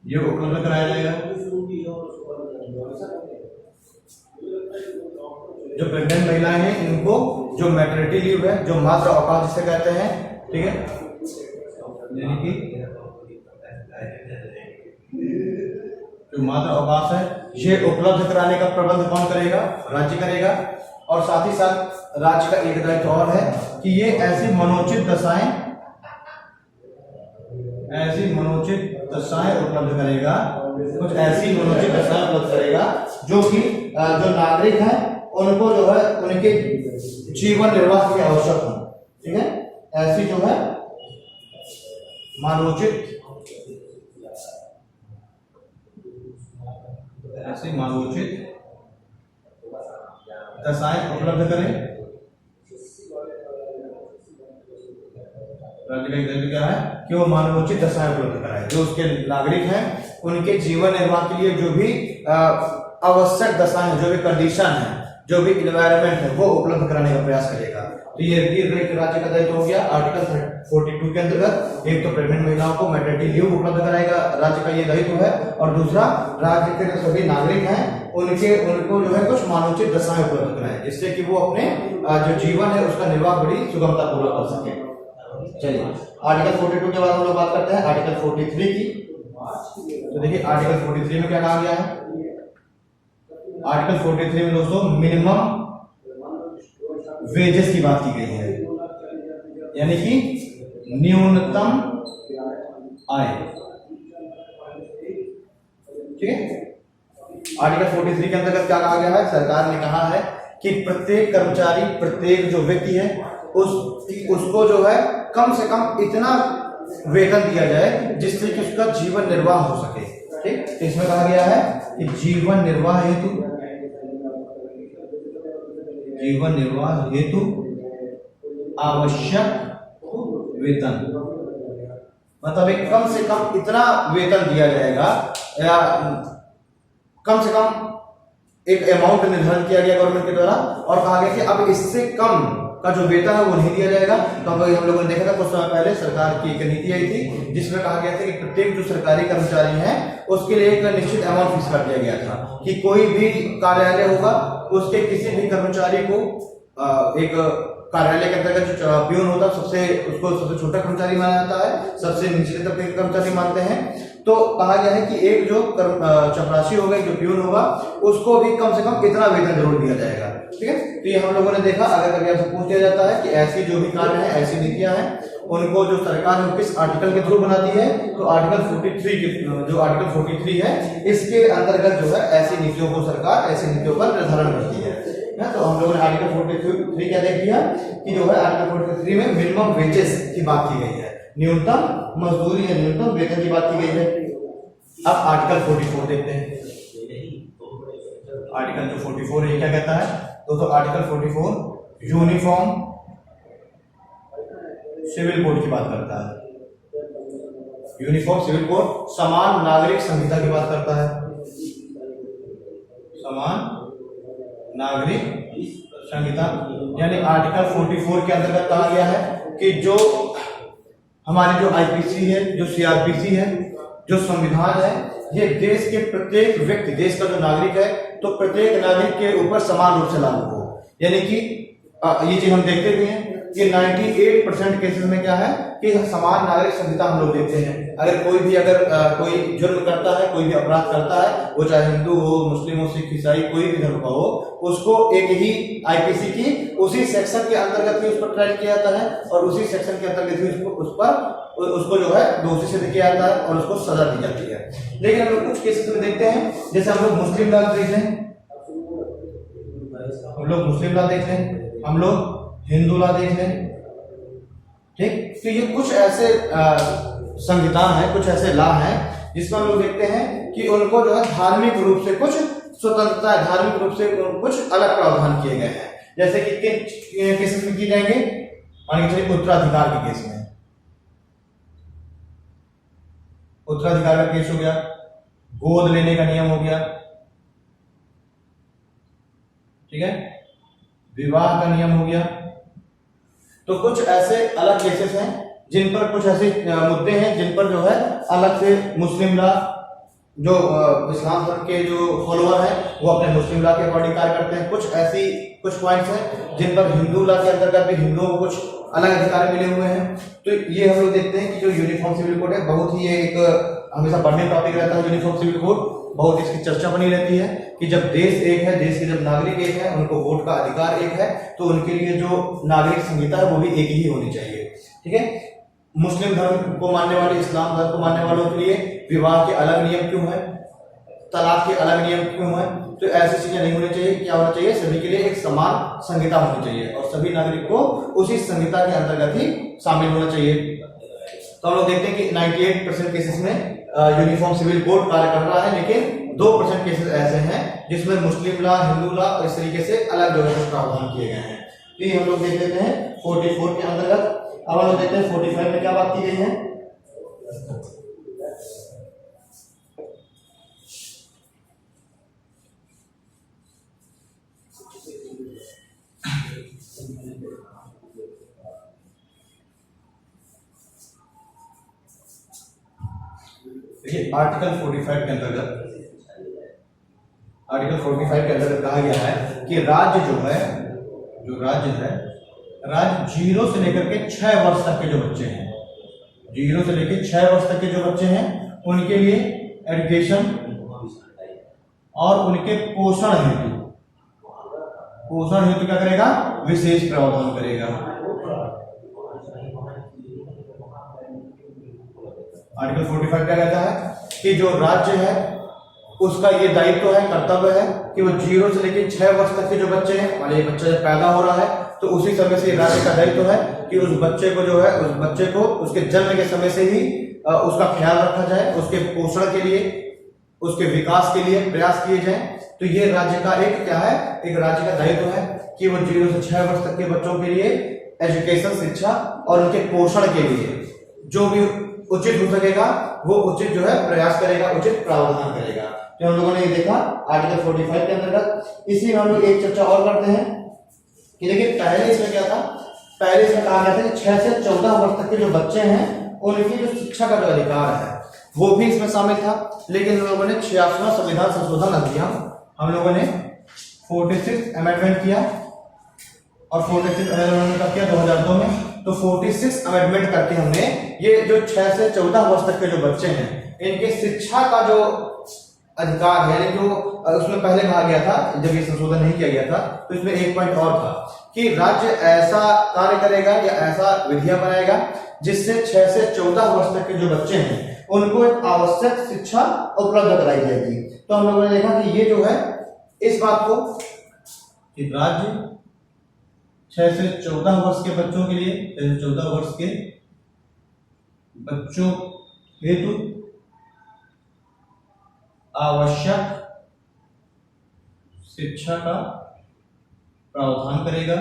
ये उपलब्ध कराया जाएगा। जो प्रेग्नेंट महिलाएं हैं इनको जो मैटरनिटी लीव है, जो मातृ अवकाश जिसे कहते हैं, ठीक है, यानी कि जो मातृ अवकाश है ये उपलब्ध कराने का प्रबंध कौन करेगा, राज्य करेगा। और साथ ही साथ राज्य का एक दायित्व और है कि ये ऐसी मनोचित दशाएं उपलब्ध करेगा, कुछ ऐसी मनोचित दशाएं उपलब्ध करेगा जो कि जो नागरिक हैं उनको जो है उनके जीवन निर्वाह के आवश्यक हो। ठीक है, ऐसी जो है मानवोचित दशाएं उपलब्ध करें। राज्य का एक दायित्व क्या है कि वो मानवोचित दशाएं उपलब्ध कराए, जो उसके नागरिक हैं उनके जीवन निर्वाह के लिए जो भी आवश्यक दशाएं, जो भी कंडीशन है, जो भी इन्वायरमेंट है, वो उपलब्ध कराने का प्रयास करेगा। तो ये राज्य का दायित्व हो गया आर्टिकल 42 के अंतर्गत। एक तो प्रेग्नेंट महिलाओं को मैटरनिटी लीव उपलब्ध कराएगा, राज्य का ये दायित्व है। और दूसरा, राज्य के जो सभी नागरिक हैं उनको जो है कुछ मानवोचित दशाएं उपलब्ध कराए, जिससे कि वो अपने जो जीवन है उसका निर्वाह बड़ी सुगमता पूर्वक कर सके। चलिए, आर्टिकल 42 के बाद हम लोग बात करते हैं आर्टिकल 43 की। तो देखिए आर्टिकल 43 में क्या कहा गया है। आर्टिकल 43 में दोस्तों मिनिमम वेजेस की बात की गई है, यानी कि न्यूनतम आय। ठीक है, आर्टिकल 43 के अंतर्गत क्या कहा गया है, सरकार ने कहा है कि प्रत्येक कर्मचारी, प्रत्येक जो व्यक्ति है उसको जो है कम से कम इतना वेतन दिया जाए जिससे कि उसका जीवन निर्वाह हो सके। ठीक, तो इसमें कहा गया है कि जीवन निर्वाह हेतु आवश्यक वेतन, मतलब एक कम से कम इतना वेतन दिया जाएगा, या कम से कम एक अमाउंट निर्धारित किया गया गवर्नमेंट के द्वारा, और कहा गया कि अब इससे कम का जो वेतन है वो नहीं दिया जाएगा। तो हम लोगों ने देखा था कुछ समय पहले सरकार की एक नीति आई थी जिसमें कहा गया था कि प्रत्येक जो सरकारी कर्मचारी हैं उसके लिए एक निश्चित अमाउंट फिक्स कर दिया गया था कि कोई भी कार्यालय होगा उसके किसी भी कर्मचारी को एक कार्यालय के अंतर्गत जो प्यून होता है उसको सबसे छोटा कर्मचारी माना जाता है, सबसे निचले तबके के कर्मचारी मानते हैं। तो कहा गया है कि एक जो चपरासी होगा, जो प्यून होगा, उसको भी कम से कम इतना वेतन जरूर दिया जाएगा। ठीक है, तो ये हम लोगों ने देखा। अगर कभी आपसे पूछ दिया जाता है कि ऐसी जो भी कार्य है, ऐसी नीतियां हैं, उनको जो सरकार किस आर्टिकल के थ्रू बनाती है, तो आर्टिकल 43 है, इसके अंतर्गत जो है ऐसी नीतियों को सरकार ऐसी नीतियों का निर्धारण करती है। तो हम लोगों ने आर्टिकल 43 क्या देख लिया कि जो है आर्टिकल 43 में मिनिमम वेजेस की बात की गई है, न्यूनतम मजदूरी या न्यूनतम वेतन की बात की गई है। अब आर्टिकल 44 देखते हैं। आर्टिकल जो 44 है क्या कहता है दोस्तों, आर्टिकल 44 यूनिफॉर्म सिविल कोड की बात करता है। यूनिफॉर्म सिविल कोड समान नागरिक संहिता की बात करता है, समान नागरिक संहिता। यानी आर्टिकल 44 के अंतर्गत कहा गया है कि जो हमारी जो आईपीसी है, जो सीआरपीसी है, जो संविधान है, ये देश के प्रत्येक व्यक्ति, देश का जो नागरिक है, तो प्रत्येक नागरिक के ऊपर समान रूप से लागू हो। यानी कि ये चीज हम देखते भी हैं कि 98% केसेस में क्या है कि समान नागरिक संहिता हम लोग देखते हैं। अगर कोई भी कोई जुर्म करता है, कोई भी अपराध करता है, वो चाहे हिंदू हो, मुस्लिम हो, सिख, ईसाई, कोई भी धर्म का हो, उसको एक ही आईपीसी की उसी सेक्शन के अंतर्गत ही उस पर ट्रायल किया जाता है और उसी सेक्शन के अंतर्गत ही उसको जो है दोषी सिद्ध किया जाता है और उसको सजा दी जाती है। लेकिन हम लोग कुछ केसेस में देखते हैं, जैसे हम लोग मुस्लिम लॉ देख लें, हम लोग हिंदू लॉ देख लें। ठीक, तो ये कुछ ऐसे संविधा है, कुछ ऐसे लॉ हैं जिसमें हम लोग देखते हैं कि उनको जो है धार्मिक रूप से कुछ स्वतंत्रता है, धार्मिक रूप से कुछ अलग प्रावधान किए गए हैं। जैसे कि किन केसेस में किए जाएंगे, मान के चलिए उत्तराधिकार के केस में, उत्तराधिकार का केस हो गया, गोद लेने का नियम हो गया, ठीक है, विवाह का नियम हो गया। तो कुछ ऐसे अलग केसेस हैं जिन पर कुछ ऐसे मुद्दे हैं जिन पर जो है अलग से मुस्लिम लॉ, जो इस्लाम धर्म के जो फॉलोअर हैं वो अपने मुस्लिम लॉ के अकॉर्डिंग कार्य करते हैं। कुछ पॉइंट्स हैं जिन पर हिंदू लॉ के अंतर्गत भी हिंदुओं को कुछ अलग अधिकार मिले हुए हैं। तो ये हम लोग देखते हैं कि जो यूनिफॉर्म सिविल कोड है, बहुत ही एक हमेशा पढ़ने टॉपिक रहता है यूनिफॉर्म सिविल कोड, बहुत इसकी चर्चा बनी रहती है कि जब देश एक है, देश के जब नागरिक एक है, उनको वोट का अधिकार एक है, तो उनके लिए जो नागरिक संहिता है वो भी एक ही होनी चाहिए। ठीक है, मुस्लिम धर्म को मानने वाले, इस्लाम धर्म को मानने वालों के लिए विवाह के अलग नियम क्यों है, तलाक के अलग नियम क्यों है, तो ऐसी चीजें नहीं होनी चाहिए। क्या होना चाहिए, सभी के लिए एक समान संहिता होनी चाहिए और सभी नागरिक को उसी संहिता के अंतर्गत ही शामिल होना चाहिए। तो हम लोग देखते हैं कि 98% केसेस में यूनिफॉर्म सिविल कोड कार्य कर रहा है, लेकिन 2% केसेस ऐसे हैं जिसमें मुस्लिम लॉ, हिंदू लॉ इस तरीके से अलग जगह पर प्रावधान किए गए हैं। तो ये हम लोग देख लेते हैं 44 के अंतर्गत। अब हम लोग देखते हैं 45 में क्या बात की गई है। देखिए आर्टिकल 45 के अंतर्गत, आर्टिकल 45 के अंतर्गत कहा गया है कि राज्य जो है, राज्य 0 से लेकर के 6 वर्ष तक के जो बच्चे हैं, 0 से लेकर 6 वर्ष तक के जो बच्चे हैं उनके लिए एजुकेशन और उनके पोषण हेतु क्या करेगा, विशेष प्रावधान करेगा। आर्टिकल 45 क्या कहता है कि जो राज्य है उसका ये दायित्व है, कर्तव्य है कि वो 0 से लेकर 6 वर्ष तक के जो बच्चे हैं, मान लीजिए बच्चा जब पैदा हो रहा है तो उसी समय से राज्य का दायित्व है कि उस बच्चे को जो है, उस बच्चे को उसके जन्म के समय से ही उसका ख्याल रखा जाए, उसके पोषण के लिए, उसके विकास के लिए प्रयास किए जाए। तो ये राज्य का एक क्या है, एक राज्य का दायित्व है कि वो 0 से 6 वर्ष तक के बच्चों के लिए एजुकेशन, शिक्षा और उनके पोषण के लिए जो भी उचित हो सकेगा वो उचित जो है प्रयास करेगा, उचित प्रावधान करेगा। तो हम लोगों ने ये देखा आर्टिकल 45 के अंतर्गत। इसी में हम लोग एक चर्चा और करते हैं कि देखिए पहले इसमें क्या था, पहले इसमें कहा गया था कि 6 से 14 वर्ष तक के जो बच्चे हैं उनकी जो शिक्षा का जो अधिकार है वो भी इसमें शामिल था। लेकिन हम लोगों ने 86वां संविधान संशोधन अधिनियम, हम लोगों ने 46 अमेंडमेंट किया और 46 अमेंडमेंट का किया 2002 में। तो 46 अमेंडमेंट करके हमने ये जो 6 से 14 वर्ष तक के जो बच्चे हैं इनके शिक्षा का जो अधिकार है, यानी जो उसमें पहले कहा गया था, जब ये संशोधन नहीं किया गया था तो इसमें एक पॉइंट और था कि राज्य ऐसा कार्य करेगा या ऐसा विधियां बनाएगा जिससे 6 से 14 वर्ष तक के जो बच्चे हैं उनको एक आवश्यक शिक्षा उपलब्ध कराई जाएगी। तो हम लोगों ने देखा कि ये जो है इस बात को कि राज्य 6 से 14 वर्ष के बच्चों के लिए, 6 से 14 वर्ष के बच्चों हेतु आवश्यक शिक्षा का प्रावधान करेगा।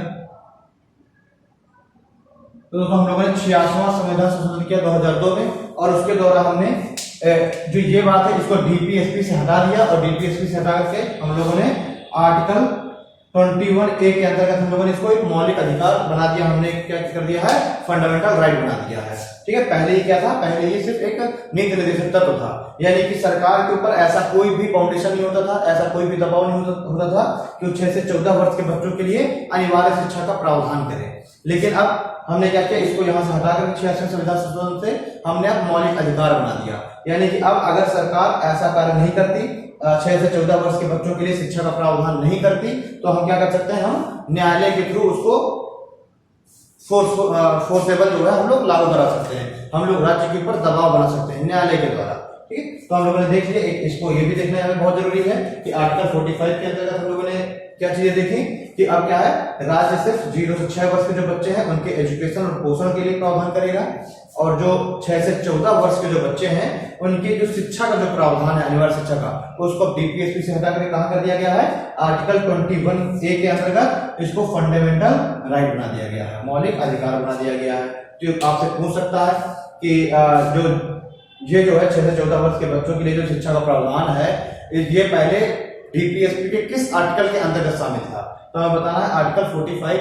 तो दोस्तों हम लोगों ने 86वां संविधान संशोधन किया 2002 में और उसके द्वारा हमने जो ये बात है इसको डीपीएसपी से हटा दिया और डीपीएसपी से हटा करके हम लोगों ने आर्टिकल 21A के अंतर्गत हम लोगों ने इसको एक मौलिक अधिकार बना दिया। हमने क्या कर दिया है, फंडामेंटल राइट बना दिया है। ठीक है, पहले ये क्या था, पहले ये सिर्फ एक नीति निर्देशक तत्व था, यानी कि सरकार के ऊपर ऐसा कोई भी फाउंडेशन नहीं होता था, ऐसा कोई भी दबाव नहीं होता था कि 6 से 14 वर्ष के बच्चों के लिए अनिवार्य शिक्षा का प्रावधान करें। लेकिन अब हमने क्या किया, इसको यहां से हटाकर 86वें संविधान संशोधन से हमने अब मौलिक अधिकार बना दिया, यानी कि अब अगर सरकार ऐसा कार्य नहीं करती, 6 से 14 वर्ष के बच्चों के लिए शिक्षा का प्रावधान नहीं करती, तो हम क्या कर सकते हैं, हम न्यायालय के थ्रू उसको फोर्सेबल जो है हम लोग लागू करा सकते हैं, हम लोग राज्य के ऊपर दबाव बना सकते हैं न्यायालय के द्वारा। ठीक है, तो हम लोगों ने देख लिया, इसको ये भी देखना हमें बहुत जरूरी है कि आर्टिकल 45 के अंतर्गत हम लोगों ने क्या चीजें देखी कि अब क्या है, राज्य सिर्फ 0 से 6 वर्ष के जो बच्चे हैं उनके एजुकेशन और पोषण के लिए प्रावधान करेगा और जो 6 से 14 वर्ष के जो बच्चे हैं उनकी जो शिक्षा का जो प्रावधान है अनिवार्य शिक्षा का, उसको डीपीएसपी से हटा करके कहां कर दिया गया है, आर्टिकल 21A के अंतर्गत इसको फंडामेंटल राइट बना दिया गया है, मौलिक अधिकार बना दिया गया है। तो आपसे पूछ सकता है कि ये जो है 6 से 14 वर्ष के बच्चों के लिए जो शिक्षा का प्रावधान है ये पहले डीपीएसपी के किस आर्टिकल के अंतर्गत शामिल था, तो हमें बताना है आर्टिकल 45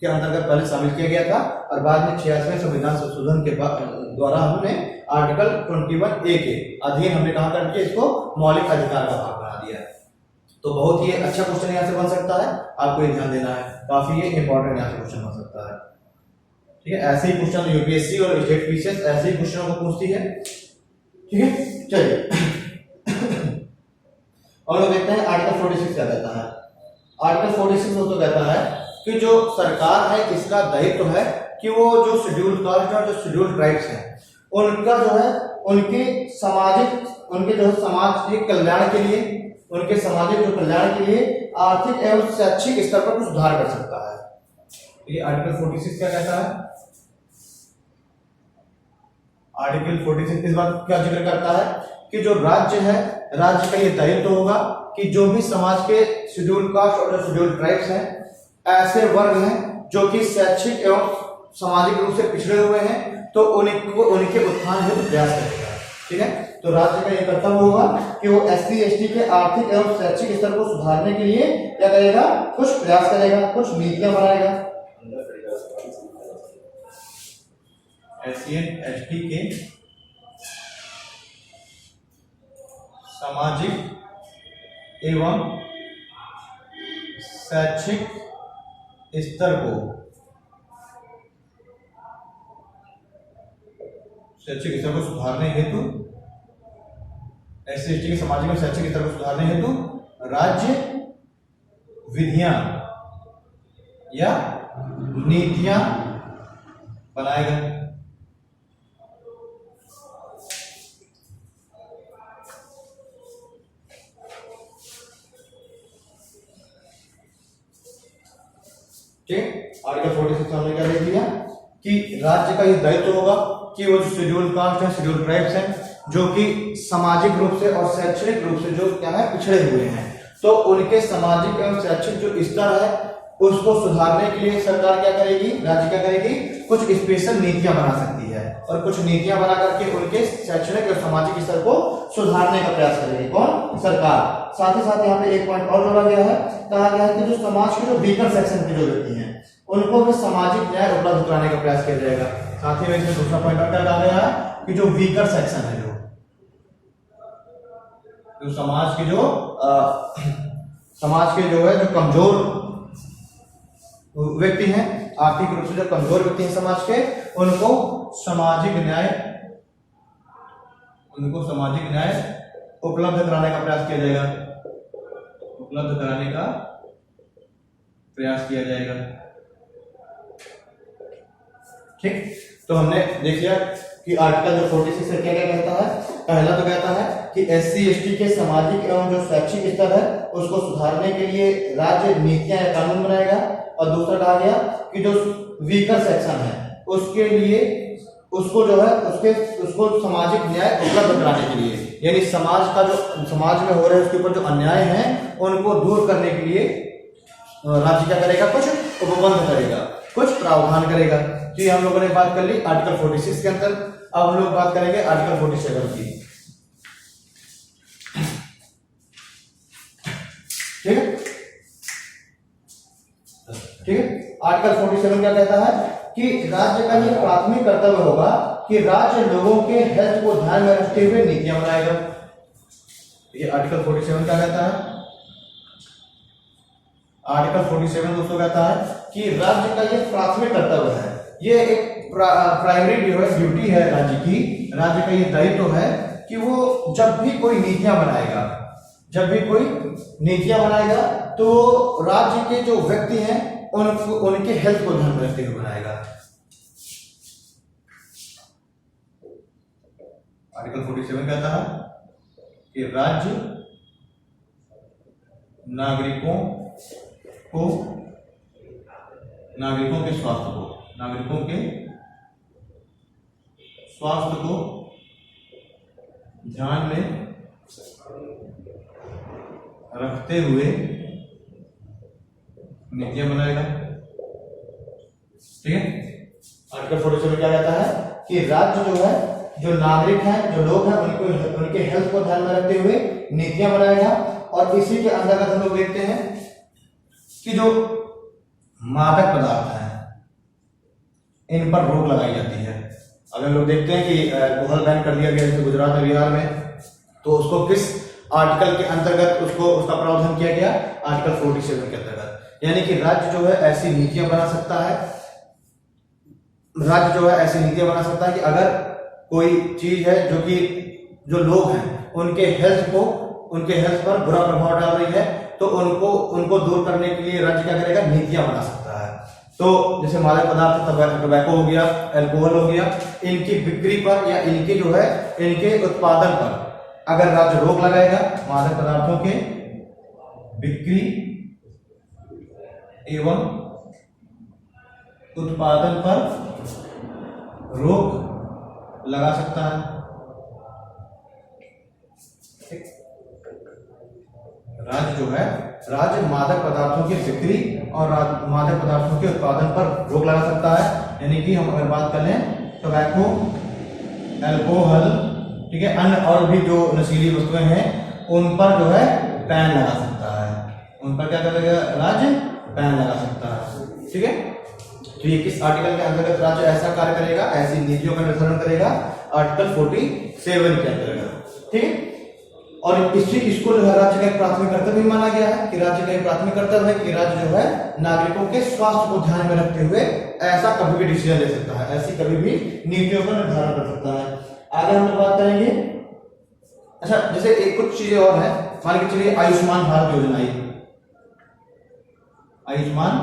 के अंतर्गत पहले शामिल किया गया था और बाद में 86वें संविधान संशोधन के द्वारा हमने आर्टिकल 21A के अधीन हमने कहा करके इसको मौलिक अधिकार का भाग बना दिया है। तो बहुत ही अच्छा क्वेश्चन यहाँ से बन सकता है, आपको ये ध्यान देना है, काफी ये इंपॉर्टेंट यहाँ से क्वेश्चन बन सकता है। ठीक है, ऐसे ही क्वेश्चन यूपीएससी और स्टेट पीसीएस ऐसे ही क्वेश्चनों को पूछती है। ठीक है, चलिए हम लोग देखते हैं आर्टिकल 46 क्या कहता है। आर्टिकल 46 दोस्तों कहता है कि जो सरकार है इसका दायित्व है कि वो जो शेड्यूल्ड कास्ट और जो शेड्यूल्ड ट्राइब्स हैं उनका जो है उनके जो है समाज के कल्याण के लिए, उनके सामाजिक जो कल्याण के लिए आर्थिक एवं शैक्षिक स्तर पर कुछ सुधार कर सकता है। ये आर्टिकल 46 क्या कहता है? आर्टिकल 46 इस बात क्या जिक्र करता है कि जो राज्य है, राज्य का ये दायित्व होगा कि जो भी समाज के शेड्यूल्ड कास्ट और जो शेड्यूल्ड ट्राइब्स हैं, ऐसे वर्ग हैं जो कि शैक्षिक एवं सामाजिक रूप से पिछड़े हुए हैं, तो उनके उत्थान हेतु प्रयास करेगा। ठीक है, तो राज्य का यह कर्तव्य होगा कि वो SC ST के आर्थिक एवं शैक्षिक स्तर को सुधारने के लिए क्या करेगा? कुछ प्रयास करेगा, कुछ नीतियां बनाएगा। SC ST के सामाजिक एवं शैक्षिक स्तर को सुधारने हेतु, SC ST के सामाजिक एवं शैक्षिक स्तर को सुधारने हेतु राज्य विधियां या नीतियां बनाएगा। ठीक, आर्टिकल 46 हमने क्या देख लिया कि राज्य का यह दायित्व होगा कि वो जो शेड्यूल्ड कास्ट है, शेड्यूल्ड ट्राइब्स हैं, जो कि सामाजिक रूप से और शैक्षणिक रूप से जो क्या है पिछड़े हुए हैं, तो उनके सामाजिक एवं शैक्षिक जो स्तर है उसको सुधारने के लिए सरकार क्या करेगी? राज्य क्या करेगी? कुछ स्पेशल नीतियां बना सकती है और कुछ नीतियां बना करके उनके शैक्षणिक और सामाजिक स्तर को सुधारने का प्रयास करेगी। कौन? सरकार। साथ ही साथ यहाँ पे एक पॉइंट और जोड़ा गया है, कहा गया है कि जो समाज के जो वीकर सेक्शन के जो व्यक्ति हैं उनको भी सामाजिक न्याय उपलब्ध कराने का प्रयास किया जाएगा। साथ ही में इसमें दूसरा पॉइंट और क्या कहा गया है कि जो वीकर सेक्शन है, जो समाज के जो है जो कमजोर व्यक्ति हैं, आर्थिक रूप से जो कमजोर व्यक्ति हैं समाज के, उनको सामाजिक न्याय उपलब्ध कराने का प्रयास किया जाएगा। ठीक, तो हमने देख लिया कि आर्टिकल जो 46 से क्या क्या कहता है। पहला तो कहता है कि SC ST के सामाजिक एवं जो शैक्षिक स्तर है उसको सुधारने के लिए राज्य नीतियां या कानून बनाएगा, और दूसरा कहा गया कि जो वीकर सेक्शन है उसके लिए उसको जो है उसको सामाजिक न्याय उपलब्ध कराने के लिए, यानी समाज में हो रहे उसके ऊपर जो अन्याय हैं उनको दूर करने के लिए राज्य क्या करेगा? कुछ उपबंध करेगा, कुछ प्रावधान करेगा। तो ये हम लोगों ने बात कर ली आर्टिकल 46 के अंदर। अब हम लोग बात करेंगे आर्टिकल 47 की। ठीक है, आर्टिकल 47 क्या कहता है कि राज्य का यह प्राथमिक कर्तव्य होगा कि राज्य लोगों के हेल्थ को ध्यान में रखते हुए नीतियां बनाएगा। ये आर्टिकल 47 क्या कहता है? आर्टिकल 47 दोस्तों कहता है कि राज्य का यह प्राथमिक कर्तव्य है, ये एक प्राइमरी ड्यूटी है राज्य की, राज्य का यह दायित्व है कि वो जब भी कोई नीतियां बनाएगा तो राज्य के जो व्यक्ति हैं उनके हेल्थ को ध्यान में रखते हुए बनाएगा। आर्टिकल 47 कहता है कि राज्य नागरिकों के स्वास्थ्य को ध्यान में रखते हुए नीतियां बनाएगा। ठीक है, आर्टिकल 47 क्या कहता है कि राज्य जो है, जो नागरिक हैं, जो लोग हैं, उनके हेल्थ को ध्यान में रखते हुए नीतियां बनाएगा। और इसी के अंतर्गत हम लोग देखते हैं कि जो मादक पदार्थ हैं इन पर रोक लगाई जाती है। अब हम लोग देखते हैं कि अल्कोहल बैन कर दिया गया जैसे गुजरात और बिहार में, तो उसको किस आर्टिकल के अंतर्गत उसका प्रावधान किया गया? आर्टिकल 47 के अंतर्गत। यानी कि राज्य जो है ऐसी नीतियां बना सकता है कि अगर कोई चीज है जो लोग हैं उनके हेल्थ को उनके हेल्थ पर बुरा प्रभाव डाल रही है, तो उनको दूर करने के लिए राज्य क्या करेगा, नीतियां बना सकता है। तो जैसे मादक पदार्थ, टोबैको हो गया, अल्कोहल हो गया, इनकी बिक्री पर या इनके जो है इनके उत्पादन पर अगर राज्य रोक लगाएगा, मादक पदार्थों के बिक्री एवं उत्पादन पर रोक लगा सकता है। राज्य मादक पदार्थों की बिक्री और मादक पदार्थों के उत्पादन पर रोक लगा सकता है। यानी कि हम अगर बात कर लें टोबैको, अल्कोहल, ठीक है, अन्य और भी जो नशीली वस्तुएं हैं उन पर जो है बैन लगा सकता है। उन पर क्या करेगा राज्य, बैन लगा सकता है। ठीक है, तो ये किस आर्टिकल के अंतर्गत राज्य ऐसा कार्य करेगा, ऐसी नीतियों का निर्धारण करेगा, आर्टिकल 47 के अंतर्गत। ठीक है, और इसको जो है राज्य का एक प्राथमिक कर्तव्य माना गया है कि राज्य का एक प्राथमिक कर्तव्य है कि राज्य जो है नागरिकों के स्वास्थ्य को ध्यान में रखते हुए ऐसा कभी भी डिसीजन ले सकता है, ऐसी कभी भी नीतियों का निर्धारण कर सकता है। आगे हम लोग बात करेंगे, अच्छा जैसे एक कुछ चीजें और है, मान के चलिए आयुष्मान भारत योजना आई, आयुष्मान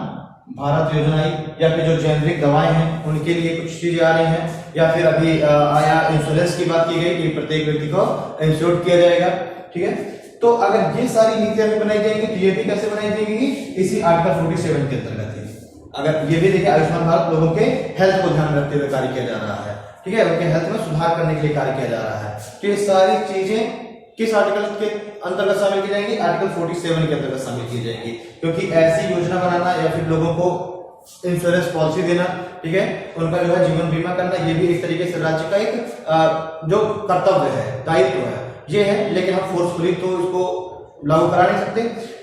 भारत योजना आई, या फिर जो जेनरिक दवाएं हैं उनके लिए कुछ चीजें आ रही हैं, या फिर अभी आया इंश्योरेंस की बात की गई कि प्रत्येक व्यक्ति को इंश्योर किया जाएगा। ठीक है, तो अगर ये सारी नीतियां भी बनाई जाएंगी तो ये भी कैसे बनाई जाएंगी, इसी आर्टिकल 47 के अंतर्गत ही। अगर ये भी देखिए आयुष्मान भारत लोगों के हेल्थ को ध्यान में रखते हुए कार्य किया जा रहा है, ठीक है, उनके हेल्थ में सुधार करने के लिए कार्य किया जा रहा है। तो ये सारी चीजें किस आर्टिकल के अंतर्गत शामिल की जाएंगी, आर्टिकल 47 के अंतर्गत शामिल की जाएंगी, क्योंकि ऐसी योजना बनाना या फिर लोगों को इंश्योरेंस पॉलिसी देना, ठीक है, उनका जो है जीवन बीमा करना, ये भी एक तरीके से राज्य का एक जो कर्तव्य है, दायित्व है, ये है। लेकिन हम फोर्सफुली तो इसको लागू करा नहीं सकते,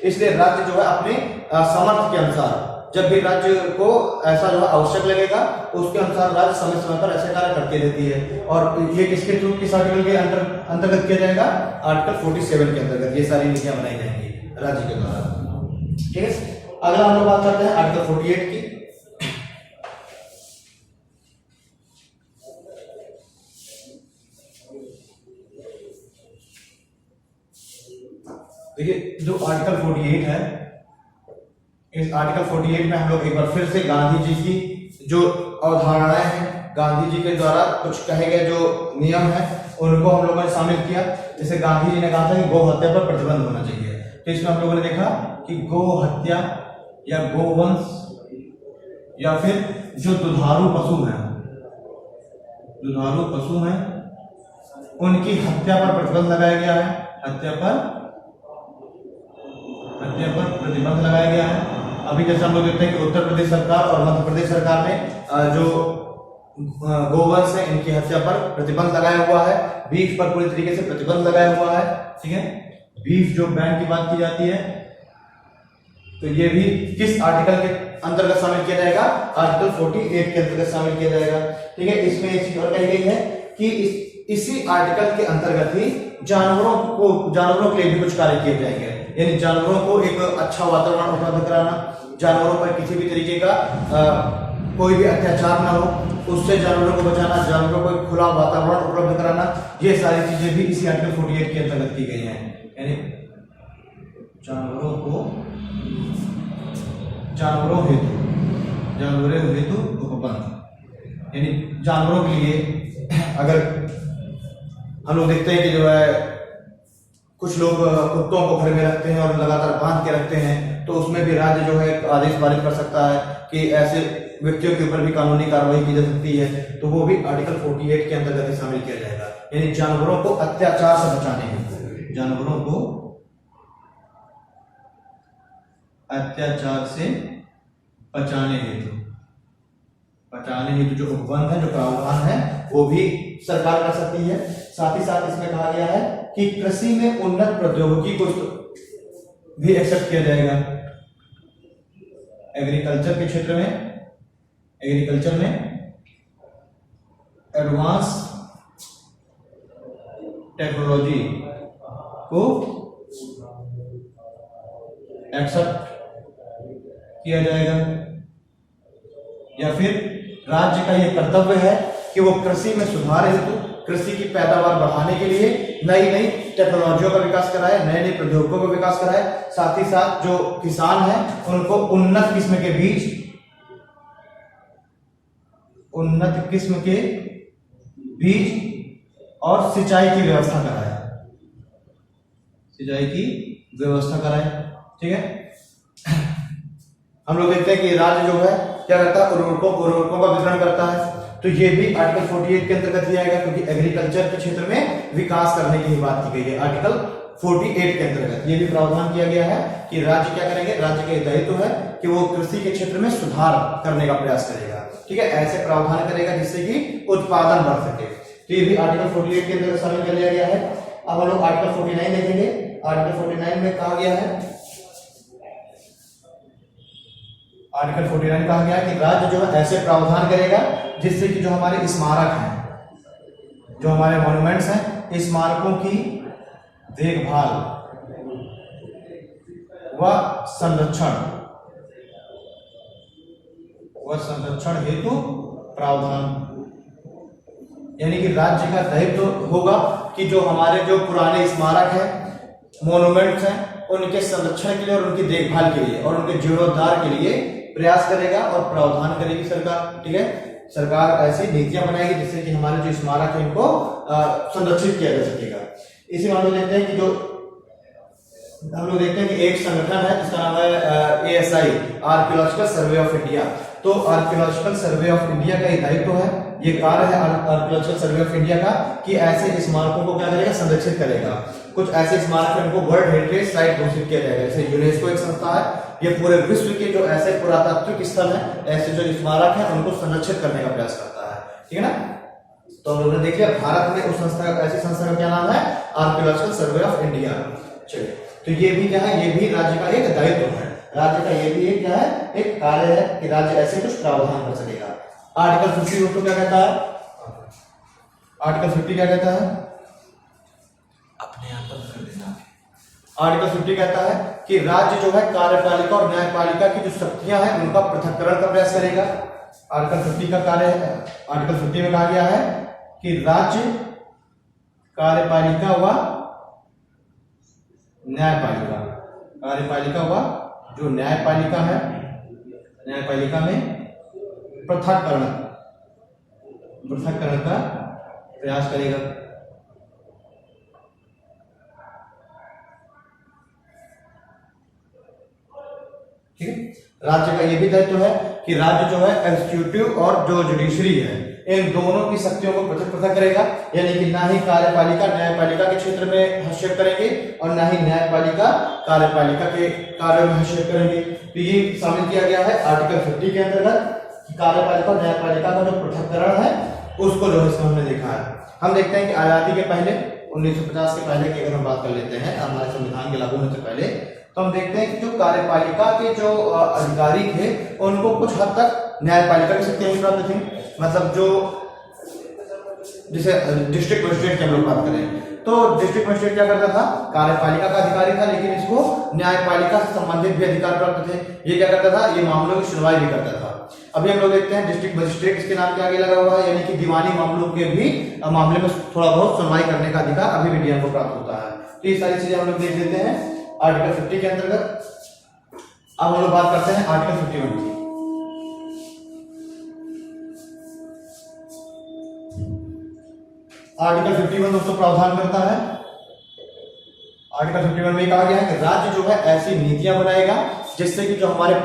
इसलिए राज्य जो है अपने सामर्थ्य के अनुसार जब भी राज्य को ऐसा जो है आवश्यक लगेगा उसके अनुसार राज्य समय समय पर ऐसे कार्य करते रहती है। और ये किसके थ्रू, किस आर्टिकल के अंतर्गत किया जाएगा, आर्टिकल 47 के अंतर्गत ये सारी नीतियां बनाई जाएंगी राज्य के द्वारा। ठीक है, अगला हम लोग बात करते हैं आर्टिकल 48 की। देखिए जो आर्टिकल 48 है, इस आर्टिकल 48 में हम लोग एक बार फिर से गांधी जी की जो अवधारणाएं हैं, गांधी जी के द्वारा कुछ कहे गए जो नियम है उनको हम लोगों ने शामिल किया। जैसे गांधी जी ने कहा था कि गौ हत्या पर प्रतिबंध होना चाहिए, तो इसमें हम लोगों ने देखा कि गौ हत्या या गोवंश या फिर जो दुधारू पशु हैं उनकी हत्या पर प्रतिबंध लगाया गया है, हत्या पर प्रतिबंध लगाया गया है। अभी जैसे हम लोग देखते हैं कि उत्तर प्रदेश सरकार और मध्य प्रदेश सरकार ने जो गोवंश है इनकी हत्या पर प्रतिबंध लगाया हुआ है, बीफ पर पूरी तरीके से प्रतिबंध लगाया हुआ है। ठीक है, बीफ जो बैन की बात की जाती है, तो ये भी किस आर्टिकल के अंतर्गत शामिल किया जाएगा, आर्टिकल 48 के अंतर्गत शामिल किया जाएगा। ठीक है, इसमें एक चीज और कही गई है कि इसी आर्टिकल के अंतर्गत ही जानवरों के लिए भी कुछ कार्य किए जाएंगे, यानी जानवरों को एक अच्छा वातावरण उपलब्ध कराना, जानवरों पर किसी भी तरीके का कोई भी अत्याचार ना हो, उससे जानवरों को बचाना, जानवरों को एक खुला वातावरण उपलब्ध कराना, ये सारी चीजें भी इसी आर्टिकल 48 के अंतर्गत की गई हैं। यानी जानवरों हेतु उपबंध, यानी जानवरों के लिए अगर हम लोग देखते हैं कि जो है कुछ लोग कुत्तों को घर में रखते हैं और लगातार बांध के रखते हैं, तो उसमें भी राज्य जो है आदेश पारित कर सकता है कि ऐसे व्यक्तियों के ऊपर भी कानूनी कार्रवाई की जा सकती है, तो वो भी आर्टिकल 48 के अंतर्गत ही शामिल किया जाएगा। यानी जानवरों को अत्याचार से बचाने हेतु, जानवरों को अत्याचार से बचाने हेतु जो उपबंध है, जो प्रावधान है, वो भी सरकार कर सकती है। साथ ही साथ इसमें कहा गया है कि कृषि में उन्नत प्रौद्योगिकी को भी एक्सेप्ट किया जाएगा। एग्रीकल्चर के क्षेत्र में, एग्रीकल्चर में एडवांस टेक्नोलॉजी को एक्सेप्ट किया जाएगा, या फिर राज्य का यह कर्तव्य है कि वो कृषि में सुधार हेतु कृषि की पैदावार बढ़ाने के लिए नई नई टेक्नोलॉजियों का विकास कराए, नए नए प्रौद्योगिकों का विकास कराए, साथ ही साथ जो किसान हैं उनको उन्नत किस्म के बीज, उन्नत किस्म के बीज और सिंचाई की व्यवस्था कराए, सिंचाई की व्यवस्था कराए। ठीक है, हम लोग देखते हैं कि राज्य जो है क्या करता है, उर्वरकों का वितरण करता है। तो ये भी आर्टिकल 48 के अंतर्गत ही आएगा, क्योंकि एग्रीकल्चर के क्षेत्र में विकास करने की बात की गई है। आर्टिकल 48 के अंतर्गत ये भी प्रावधान किया गया है कि राज्य क्या करेंगे, राज्य का दायित्व है कि वो कृषि के क्षेत्र में सुधार करने का प्रयास करेगा। ठीक है, ऐसे प्रावधान करेगा जिससे कि उत्पादन बढ़ सके। तो ये भी आर्टिकल 48 के अंतर्गत शामिल कर लिया गया है। अब हम लोग आर्टिकल 49 देखेंगे। आर्टिकल 49 में कहा गया है, आर्टिकल 49 कहा गया है कि राज्य जो है ऐसे प्रावधान करेगा जिससे कि जो हमारे स्मारक हैं, जो हमारे मॉन्यूमेंट्स हैं, स्मारकों की देखभाल व संरक्षण हेतु प्रावधान, यानी कि राज्य का दायित्व होगा कि जो हमारे जो पुराने स्मारक हैं, मॉन्यूमेंट्स हैं, उनके संरक्षण के लिए और उनकी देखभाल के लिए और उनके जीर्णोद्धार के लिए प्रयास करेगा और प्रावधान करेगी सरकार। ठीक है, सरकार ऐसी नीतियां बनाएगी जिससे कि हमारे जो स्मारक है इनको संरक्षित किया जा सकेगा। इसी में हम लोग देखते हैं कि एक संगठन है जिसका नाम है ASI, archaeological survey of India. तो आर्कियोलॉजिकल सर्वे ऑफ इंडिया का ये दायित्व है, ये कार्य है आर्कियोलॉजिकल सर्वे ऑफ इंडिया का कि ऐसे स्मारकों को क्या करेगा, संरक्षित करेगा। कुछ ऐसे स्मारक हैं उनको वर्ल्ड हेरिटेज साइट घोषित किया जाएगा। जैसे यूनेस्को एक संस्था है, ये पूरे विश्व के जो ऐसे पुरातात्विक स्थल हैं, ऐसे जो स्मारक हैं, उनको संरक्षित करने का प्रयास करता है। ठीक है ना, तो हम लोगों ने देख लिया भारत में उस संस्था, ऐसी संस्था का क्या नाम है, आर्कियोलॉजिकल सर्वे ऑफ इंडिया। चलिए, तो ये भी क्या है, ये भी राज्य का एक दायित्व है, राज्य का ये भी एक क्या है, एक कार्य है कि राज्य ऐसे कुछ प्रावधान कर सकेगा। आर्टिकल 50 दोस्तों क्या कहता है, आर्टिकल 50 क्या कहता है, अपने आप पर कर देना। आर्टिकल 50 कहता है कि राज्य जो है कार्यपालिका और न्यायपालिका की जो शक्तियां हैं उनका पृथक्करण का प्रयास करेगा। आर्टिकल 50 का कार्य है, आर्टिकल 50 में कहा गया है कि राज्य कार्यपालिका व न्यायपालिका, कार्यपालिका व जो न्यायपालिका है, न्यायपालिका में पृथक्करण का प्रयास करेगा। ठीक है, राज्य का यह भी दायित्व है कि राज्य जो है एग्जीक्यूटिव और जो जुडिशरी है, इन दोनों की शक्तियों को पृथक करेगा, यानी कि ना ही कार्यपालिका न्यायपालिका के क्षेत्र में हस्तक्षेप करेंगे और ना ही न्यायपालिका कार्यपालिका के कार्यों में हस्तक्षेप करेंगे। तो ये शामिल किया गया है आर्टिकल 50 के अंतर्गत कि कार्यपालिका और न्यायपालिका का जो पृथक्करण है उसको जो है इसमें हमने देखा है। हम देखते हैं कि आजादी के पहले 1950 के पहले की अगर हम बात कर लेते हैं, हमारे संविधान के लागू होने से पहले, तो हम देखते हैं कि जो कार्यपालिका के जो अधिकारी थे उनको कुछ हद तक न्यायपालिका की शक्तियां प्राप्त थी। मतलब जो जैसे डिस्ट्रिक्ट मजिस्ट्रेट की हम लोग बात करें तो डिस्ट्रिक्ट मजिस्ट्रेट क्या करता था, कार्यपालिका का अधिकारी था, लेकिन इसको न्यायपालिका से संबंधित भी अधिकार प्राप्त थे। ये क्या करता था, ये मामलों की सुनवाई भी करता था। अभी हम लोग देखते हैं डिस्ट्रिक्ट मजिस्ट्रेट इसके नाम के आगे लगा हुआ है, यानी कि दीवानी मामलों के भी मामले में थोड़ा बहुत सुनवाई करने का अधिकार अभी भी डीएम को प्राप्त होता है। तो ये सारी चीजें हम लोग देख लेते हैं आर्टिकल 50 के अंतर्गत। अब हम लोग बात करते हैं आर्टिकल 51 की। आर्टिकल 51 दोस्तों प्रावधान करता है, आर्टिकल 51 में कहा गया है कि राज्य जो है ऐसी नीतियां बनाएगा जिससे कि जो हमारे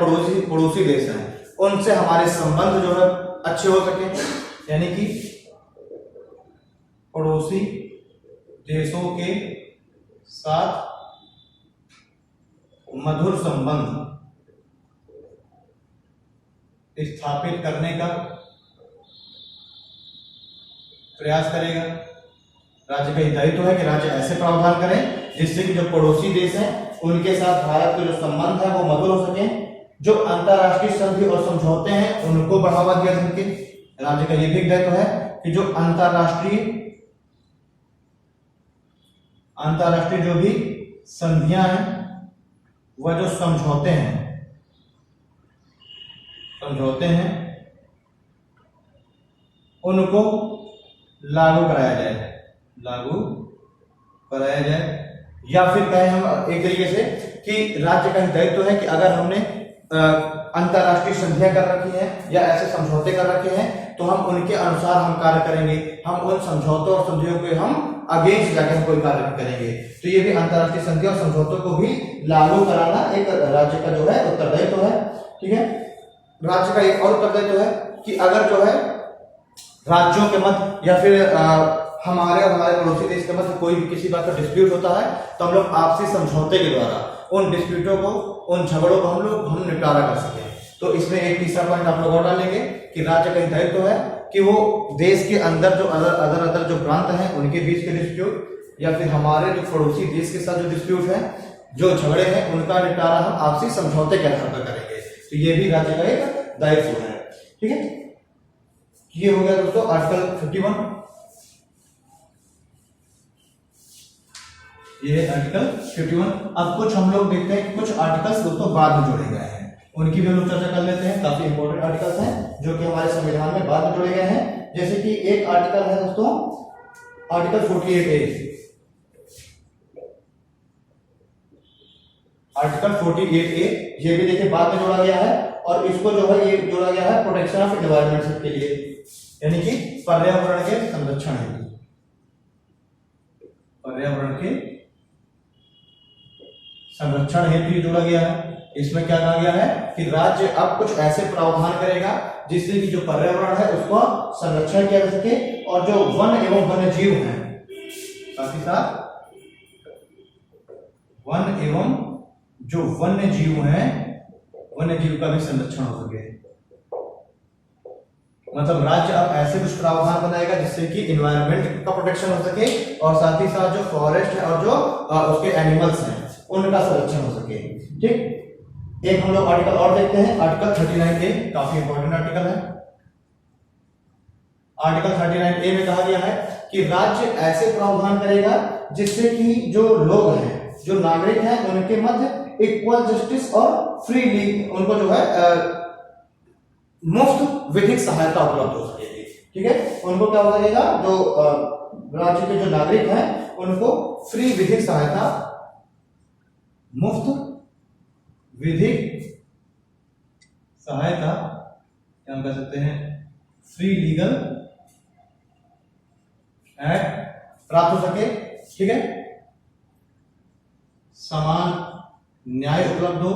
पड़ोसी देश हैं उनसे हमारे संबंध जो है अच्छे हो सके, यानी कि पड़ोसी देशों के साथ मधुर संबंध स्थापित करने का प्रयास करेगा। राज्य का दायित्व है कि राज्य ऐसे प्रावधान करें जिससे कि जो पड़ोसी देश हैं उनके साथ भारत के जो संबंध है वो मधुर हो सके, जो अंतरराष्ट्रीय संधि और समझौते हैं उनको बढ़ावा दिया जा सके। राज्य का यह भी दायित्व है कि जो अंतरराष्ट्रीय जो भी संधियां हैं वह जो समझौते हैं उनको लागू कराया जाए, लागू कराया जाए। या फिर कहें हम एक तरीके से कि राज्य का दायित्व है कि अगर हमने अंतरराष्ट्रीय संधियां कर रखी हैं या ऐसे समझौते कर रखे हैं तो हम उनके अनुसार हम कार्य करेंगे, हम उन समझौतों और संधियों के हम अगेंस्ट जाकर हम कोई कार्य करेंगे। तो ये भी अंतरराष्ट्रीय संधि और समझौतों को भी लागू कराना एक राज्य का जो है उत्तरदायित्व है। ठीक है, राज्य का एक और उत्तरदायित्व है कि अगर जो है राज्यों के मध्य या फिर हमारे और हमारे पड़ोसी देश के मध्य कोई भी किसी बात का डिस्प्यूट होता है तो हम लोग आपसी समझौते के द्वारा उन डिस्प्यूटों को, उन झगड़ों को हम निपटारा कर सकें। तो इसमें एक तीसरा पॉइंट आप लोग और डालेंगे कि राज्य का दायित्व है कि वो देश के अंदर जो अदर जो प्रांत हैं उनके बीच के डिस्प्यूट या फिर हमारे जो पड़ोसी देश के साथ जो डिस्प्यूट है, जो झगड़े हैं, उनका निपटारा हम आपसी समझौते के आधार पर करेंगे। तो ये भी राज्य का एक दायित्व है। ठीक है, ये हो गया दोस्तों आर्टिकल 51। ये आर्टिकल 51। अब कुछ हम लोग देखते हैं कि कुछ आर्टिकल्स दोस्तों बाद में जोड़े गए हैं, उनकी भी हम लोग चर्चा कर लेते हैं। काफी इंपॉर्टेंट आर्टिकल्स हैं जो कि हमारे संविधान में बाद में जोड़े गए हैं। जैसे कि एक आर्टिकल है दोस्तों आर्टिकल 48A। आर्टिकल 48A ये भी देखिए बाद में जोड़ा गया है और इसको जो है ये जोड़ा गया है प्रोटेक्शन ऑफ एनवायरनमेंट के लिए, यानी कि पर्यावरण के संरक्षण हेतु, पर्यावरण के संरक्षण हेतु ये जोड़ा गया है। इसमें क्या कहा गया है कि राज्य अब कुछ ऐसे प्रावधान करेगा जिससे कि जो पर्यावरण है उसको संरक्षण किया जा सके और जो वन एवं वन्य जीव हैं, साथ ही साथ वन एवं जो वन्य जीव हैं, वन्य जीव का भी संरक्षण हो सके। मतलब राज्य अब ऐसे कुछ प्रावधान बनाएगा जिससे कि एनवायरनमेंट का प्रोटेक्शन हो सके और साथ ही साथ जो फॉरेस्ट है और जो उसके एनिमल्स हैं उनका संरक्षण हो सके। ठीक, एक हम लोग आर्टिकल और देखते हैं, आर्टिकल 39A। काफी इंपॉर्टेंट आर्टिकल है। आर्टिकल 39A में कहा गया है कि राज्य ऐसे प्रावधान करेगा जिससे कि जो लोग हैं, जो नागरिक हैं, उनके मध्य इक्वल जस्टिस और फ्री लीग, उनको जो है मुफ्त विधिक सहायता उपलब्ध हो सकेगी। ठीक है, उनको क्या हो सकेगा, जो राज्य के जो नागरिक हैं उनको फ्री विधिक सहायता, मुफ्त विधिक सहायता, क्या हम कह सकते हैं, फ्री लीगल एक्ट प्राप्त हो सके। ठीक है, समान न्याय उपलब्ध हो।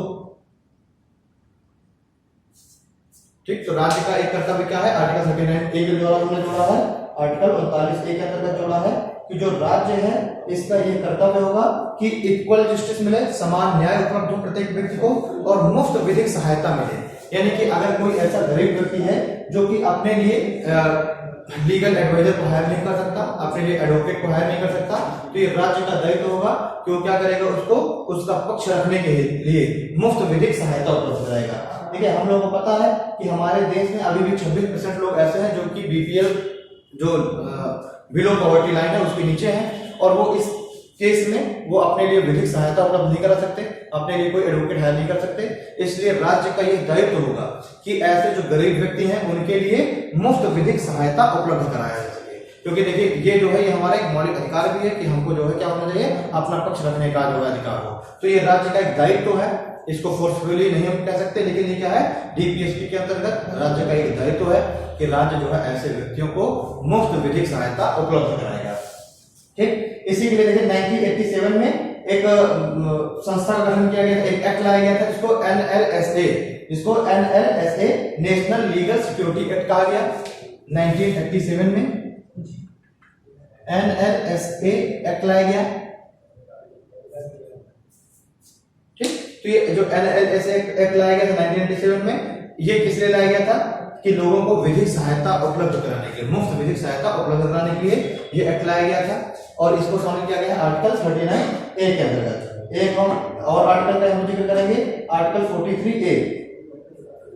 ठीक, तो राज्य का एक कर्तव्य क्या है, आर्टिकल 39A के द्वारा हमने जोड़ा है, आर्टिकल 39A के अंतर्गत जोड़ा है कि जो राज्य है इसका ये कर्तव्य होगा कि इक्वल जस्टिस मिले, समान न्याय उपलब्ध हो प्रत्येक व्यक्ति को और मुफ्त विधिक सहायता मिले। यानी कि अगर कोई ऐसा गरीब व्यक्ति है जो कि अपने लिए लीगल एडवाइजर को हायर नहीं कर सकता, अपने लिए एडवोकेट को हायर नहीं कर सकता, तो ये राज्य का दायित्व होगा कि वो क्या करेगा, उसको उसका पक्ष रखने के लिए मुफ्त विधिक सहायता उपलब्ध कराएगा। ठीक है, हम लोगों को पता है कि हमारे देश में अभी भी 26% लोग ऐसे हैं जो कि BPL जो बिलो पॉवर्टी लाइन है उसके नीचे हैं और वो इस केस में वो अपने लिए विधिक सहायता उपलब्ध नहीं करा सकते, अपने लिए कोई एडवोकेट हायर नहीं कर सकते। इसलिए राज्य का ये दायित्व होगा कि ऐसे जो गरीब व्यक्ति हैं उनके लिए मुफ्त विधिक सहायता उपलब्ध कराया जा सके। क्योंकि देखिए ये जो है ये हमारा एक मौलिक अधिकार भी है कि हमको जो है क्या होना चाहिए, अपना पक्ष रखने का जो है अधिकार हो। तो ये राज्य का एक दायित्व है, इसको फोर्सफुली नहीं हम कह सकते, लेकिन ये क्या है, DPSP के अंतर्गत राज्य का एक दायित्व है कि राज्य जो है ऐसे व्यक्तियों को मुफ्त विधिक सहायता उपलब्ध कराएगा। ठीक, इसी के लिए देखिए 1987 में एक संस्था का गठन किया गया था, एक एक्ट लाया गया था जिसको NLSA national legal security act कहा गया। 1987 में NLSA एक्ट लाया गया। ठीक, तो ये जो NLSA एक्ट लाया गया था 1987 में, ये किस लिए लाया गया था कि लोगों को विधिक सहायता उपलब्ध कराने के लिए, मुफ्त विधिक सहायता उपलब्ध कराने के लिए ये एक्ट लाया गया था और इसको शामिल किया गया है आर्टिकल 39A के अंतर्गत। एक और आर्टिकल का हम जिक्र करेंगे, आर्टिकल 43A।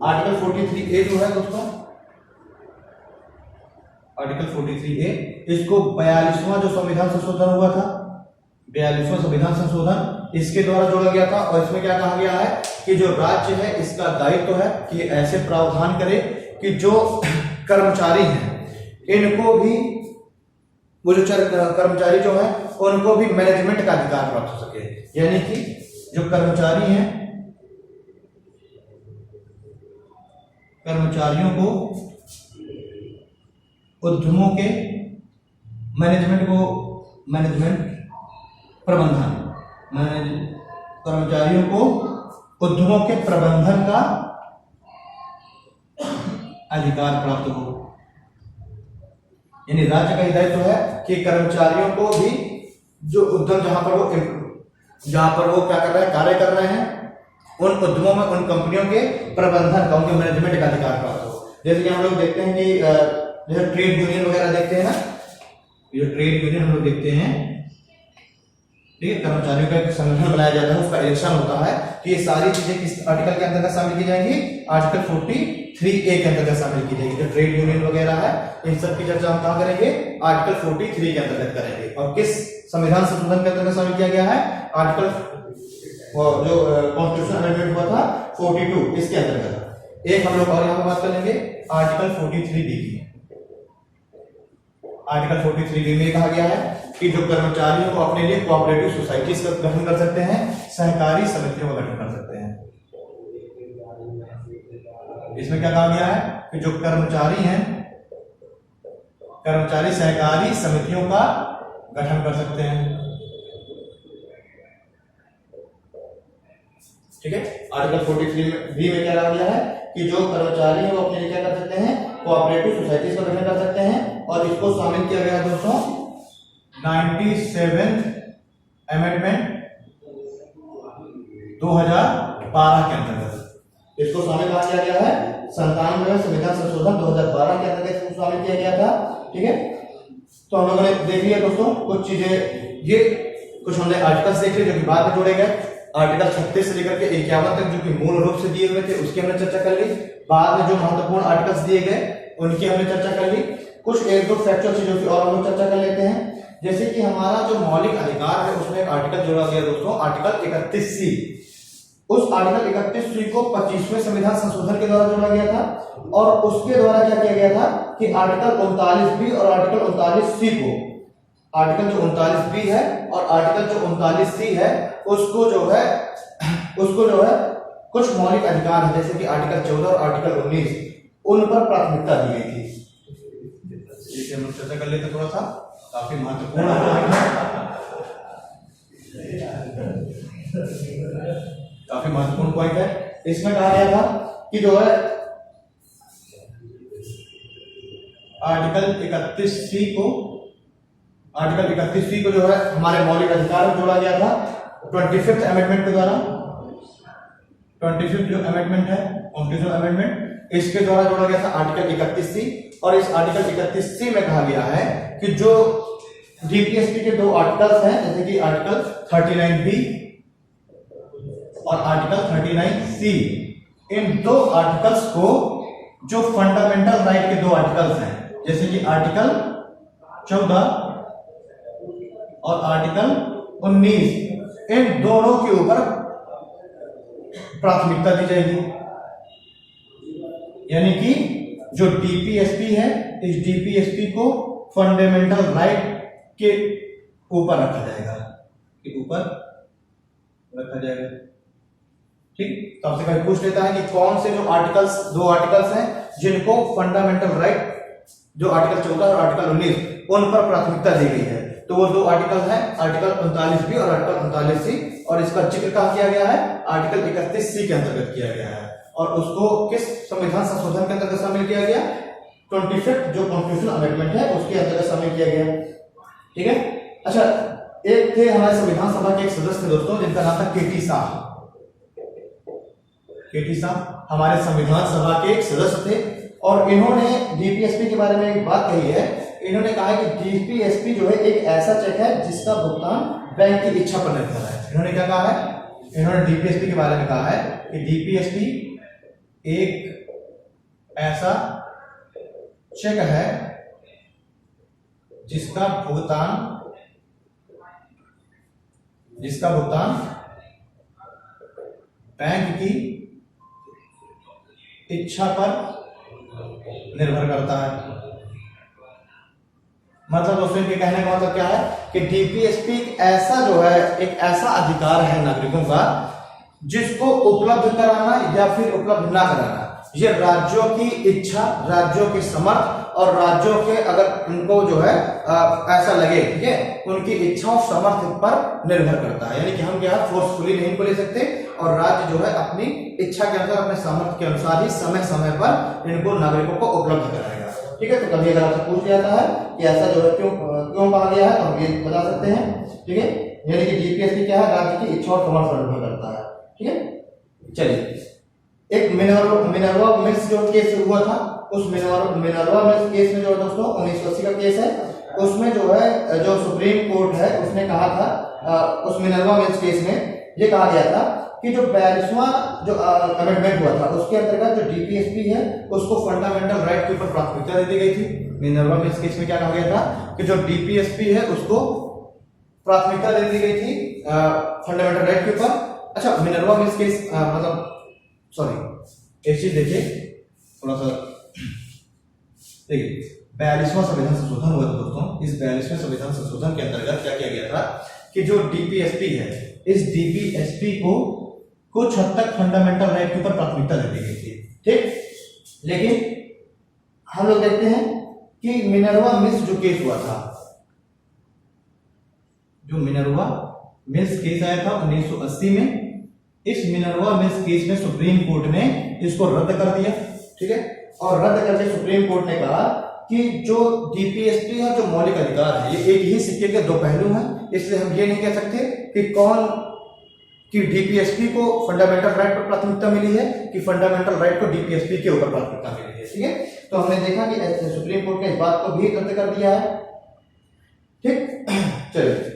आर्टिकल 43A जो है दोस्तों, आर्टिकल 43A, इसको 42वां जो संविधान संशोधन हुआ था, 42वां संविधान संशोधन, इसके द्वारा जोड़ा गया था। और इसमें क्या कहा गया है कि जो राज्य है इसका दायित्व है कि ऐसे प्रावधान करे कि जो कर्मचारी हैं इनको भी वो जो कर्मचारी जो है उनको भी मैनेजमेंट का अधिकार प्राप्त हो सके। यानी कि जो कर्मचारी हैं, कर्मचारियों को उद्यमों के मैनेजमेंट प्रबंधन, कर्मचारियों को उद्यमों के प्रबंधन का अधिकार प्राप्त हो। यानी राज्य का दायित्व है कि कर्मचारियों को भी जो उद्यम जहां पर वो क्या कर रहे हैं, कार्य कर रहे हैं, उन उद्यमों में, उन कंपनियों के प्रबंधन का, उनके मैनेजमेंट का अधिकार प्राप्त हो। जैसे कि हम लोग देखते हैं कि जैसे ट्रेड यूनियन वगैरह देखते हैं ना, ये ट्रेड यूनियन हम लोग देखते हैं, ठीक है, कर्मचारियों का एक संगठन बनाया जाता है, उसका इलेक्शन होता है, कि ये सारी चीजें किस आर्टिकल के अंतर्गत शामिल की जाएंगी, आर्टिकल 43A के अंतर्गत शामिल की जाएगी। जो ट्रेड यूनियन वगैरह है, इन सब की चर्चा हम कहां करेंगे, आर्टिकल 43 के अंतर्गत करेंगे। और किस संविधान संशोधन के अंतर्गत शामिल किया गया है, आर्टिकल जो कॉन्स्टिट्यूशन अमेंडमेंट हुआ था 42, इसके अंतर्गत। एक हम लोग और यहाँ पे बात करेंगे आर्टिकल 43B की। आर्टिकल 43B में कहा गया है कि जो कर्मचारियों को अपने लिए कोऑपरेटिव सोसाइटीज का गठन कर सकते हैं, सहकारी समितियों का गठन कर सकते हैं। इसमें क्या कहा गया है कि जो कर्मचारी हैं, कर्मचारी सहकारी समितियों का गठन कर सकते हैं। ठीक है, आर्टिकल 43B में क्या कहा गया है कि जो कर्मचारी हैं वो अपने लिए क्या कर सकते हैं, कोऑपरेटिव सोसाइटीज का गठन कर सकते हैं। और इसको शामिल किया गया दोस्तों 97 अमेंडमेंट 2012 के अंतर्गत। इसको शामिल कहा गया है 97वें संविधान संशोधन 2012 के अंतर्गत इसको शामिल किया गया था। ठीक है, तो हम लोगों ने देख लिया दोस्तों कुछ चीजें, ये कुछ हमने आर्टिकल्स देख लिए जो कि बाद में जोड़े गए। आर्टिकल 36 से लेकर के 51 तक जो कि मूल रूप से दिए हुए थे उसकी हमने चर्चा कर ली। बाद में जो महत्वपूर्ण आर्टिकल्स दिए गए उनकी हमने चर्चा कर ली। कुछ एक दो फैक्चुअल चीजों की और हम लोग चर्चा कर लेते हैं। जैसे कि हमारा जो मौलिक अधिकार है उसमें एक आर्टिकल जोड़ा गया दोस्तों, आर्टिकल 31C। उस आर्टिकल 31C को 25वें संविधान संशोधन के द्वारा जोड़ा गया था। और उसके द्वारा क्या किया गया था कि आर्टिकल 39B और आर्टिकल 39C को, आर्टिकल जो 39B है और आर्टिकल जो 39C है उसको जो है कुछ मौलिक अधिकार है, जैसे कि आर्टिकल 14 और आर्टिकल 19, उन पर प्राथमिकता दी गई थी। ठीक है, हम चर्चा कर लेते थोड़ा सा, काफी महत्वपूर्ण काफी महत्वपूर्ण पॉइंट है। इसमें कहा गया था कि जो है आर्टिकल 31C को जो है हमारे मौलिक अधिकार में जोड़ा गया था 25th अमेंडमेंट के द्वारा। 25th जो अमेंडमेंट है, कॉन्स्टिट्यूशनल अमेंडमेंट, इसके द्वारा जोड़ा गया था आर्टिकल 31C। और इस आर्टिकल 31C में कहा गया है कि जो डीपीएसपी के दो आर्टिकल्स हैं, जैसे कि आर्टिकल 39B और आर्टिकल 39C, इन दो आर्टिकल्स को, जो फंडामेंटल राइट के दो आर्टिकल्स हैं, जैसे कि आर्टिकल 14 और आर्टिकल 19, इन दोनों के ऊपर प्राथमिकता दी जाएगी। यानी कि जो डीपीएसपी है, इस डीपीएसपी को फंडामेंटल राइट के ऊपर रखा जाएगा, ठीक। तो आपसे कभी पूछ लेता है कि कौन से जो आर्टिकल्स, दो आर्टिकल्स हैं जिनको फंडामेंटल राइट, जो आर्टिकल 14 और आर्टिकल 19, उन पर प्राथमिकता दी गई है। तो वो दो आर्टिकल हैं, आर्टिकल 39B और आर्टिकल 39C, और इसका जिक्र कहां किया गया है, आर्टिकल 31C के अंतर्गत किया गया है। और उसको किस संविधान संशोधन के अंतर्गत शामिल किया गया, 25th जो कॉन्स्टिट्यूशनल अमेंडमेंट है उसके अंतर्गत शामिल किया गया। ठीक है, अच्छा, एक थे हमारे संविधान सभा के एक सदस्य थे दोस्तों, जिनका नाम था केटी साह। केटी साह हमारे संविधान सभा के एक सदस्य थे, और इन्होंने डीपीएसपी के बारे में एक बात कही है। इन्होंने कहा है कि डीपीएसपी जो है एक ऐसा चेक है जिसका भुगतान बैंक की इच्छा पर निर्भर है। इन्होंने क्या कहा है, इन्होंने डीपीएसपी के बारे में कहा है कि डीपीएसपी एक ऐसा चेक है जिसका भुगतान बैंक की इच्छा पर निर्भर करता है। मतलब दोस्तों इनके कहने का मतलब क्या है कि डीपीएसपी ऐसा जो है एक ऐसा अधिकार है नागरिकों का जिसको उपलब्ध कराना या फिर उपलब्ध ना कराना ये राज्यों की इच्छा, राज्यों के समर्थ और राज्यों के अगर उनको जो है ऐसा लगे, ठीक है, उनकी इच्छा और समर्थ पर निर्भर करता है। यानी कि हम क्या फोर्सफुली नहीं को ले सकते और राज्य जो है अपनी इच्छा के अनुसार, अपने सामर्थ्य के अनुसार ही समय समय पर इनको नागरिकों को उपलब्ध कराएगा। ठीक है, तो कभी अगर आपसे पूछ लिया जाता है कि ऐसा जो है क्यों कहा गया है तो हम ये बता सकते हैं। ठीक है, यानी कि डीपीएसपी क्या है, राज्य की इच्छा और समर्थ पर निर्भर करता है। ठीक है, चलिए एक मिनर्वा मिल्स जो केस हुआ था, उस मिनर्वा मिल्स केस में जो दोस्तों 1980 का केस है, उसमें जो है जो सुप्रीम कोर्ट है उसने कहा था उस मिनर्वा मिल्स केस में ये कहा गया था कि जो 42वां जो अमेंडमेंट हुआ था उसके अंतर्गत जो डीपीएसपी है उसको फंडामेंटल राइट के ऊपर प्राथमिकता दे दी गई थी। मिनर्वा मिल्स केस में क्या कहा गया था कि जो डीपीएसपी है उसको प्राथमिकता दे दी गई थी फंडामेंटल राइट के ऊपर। अच्छा, मिनर्वा मिल्स केस मतलब सॉरी एक चीज देखिए थोड़ा सा, देखिए 42वां संविधान संशोधन हुआ था दोस्तों। इस 42वें संविधान संशोधन के अंतर्गत क्या किया गया था कि जो डीपीएसपी है इस डीपीएसपी को कुछ हद तक फंडामेंटल राइट के ऊपर प्राथमिकता दे दी गई थी। ठीक, लेकिन हम लोग देखते हैं कि मिनर्वा मिल्स जो केस हुआ था, जो मिनर्वा मिल्स केस आया था 1980 में, इस मिनर्वा मिल्स केस में सुप्रीम कोर्ट ने इसको रद्द कर दिया। ठीक है, और रद्द करके सुप्रीम कोर्ट ने कहा कि जो डीपीएसपी है जो मौलिक अधिकार है ये एक ही सिक्के के दो पहलू हैं, इसलिए हम ये नहीं कह सकते कि कौन कि डीपीएसपी को फंडामेंटल राइट पर प्राथमिकता मिली है कि फंडामेंटल राइट को डीपीएसपी के ऊपर प्राथमिकता मिली है। ठीक है, तो हमने देखा कि सुप्रीम कोर्ट ने इस बात को भी रद्द कर दिया है। ठीक, चलिए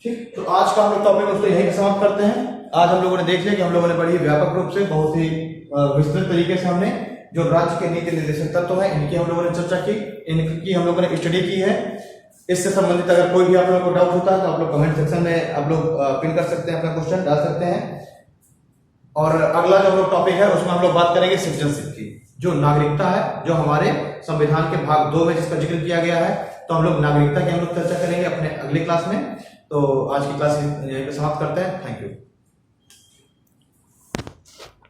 ठीक, तो आज का हम लोग टॉपिक उसको यहीं पे समाप्त करते हैं। आज हम लोगों ने देख लिया कि हम लोगों ने बड़ी व्यापक रूप से बहुत ही विस्तृत तरीके से हमने जो राज्य के नीति निर्देशक तत्व है इनकी हम लोगों ने चर्चा की, इनकी हम लोगों ने स्टडी की है। इससे संबंधित अगर कोई भी आप लोगों को डाउट होता है तो आप लोग कमेंट सेक्शन में आप लोग पिन कर सकते हैं, अपना क्वेश्चन डाल सकते हैं। और अगला जो हम लोग टॉपिक है उसमें हम लोग बात करेंगे सिटीजनशिप की, जो नागरिकता है, जो हमारे संविधान के भाग 2 में जिसका जिक्र किया गया है। तो हम लोग नागरिकता की हम लोग चर्चा करेंगे अपने अगली क्लास में। तो आज की क्लास यहीं पे समाप्त करते हैं। Thank you.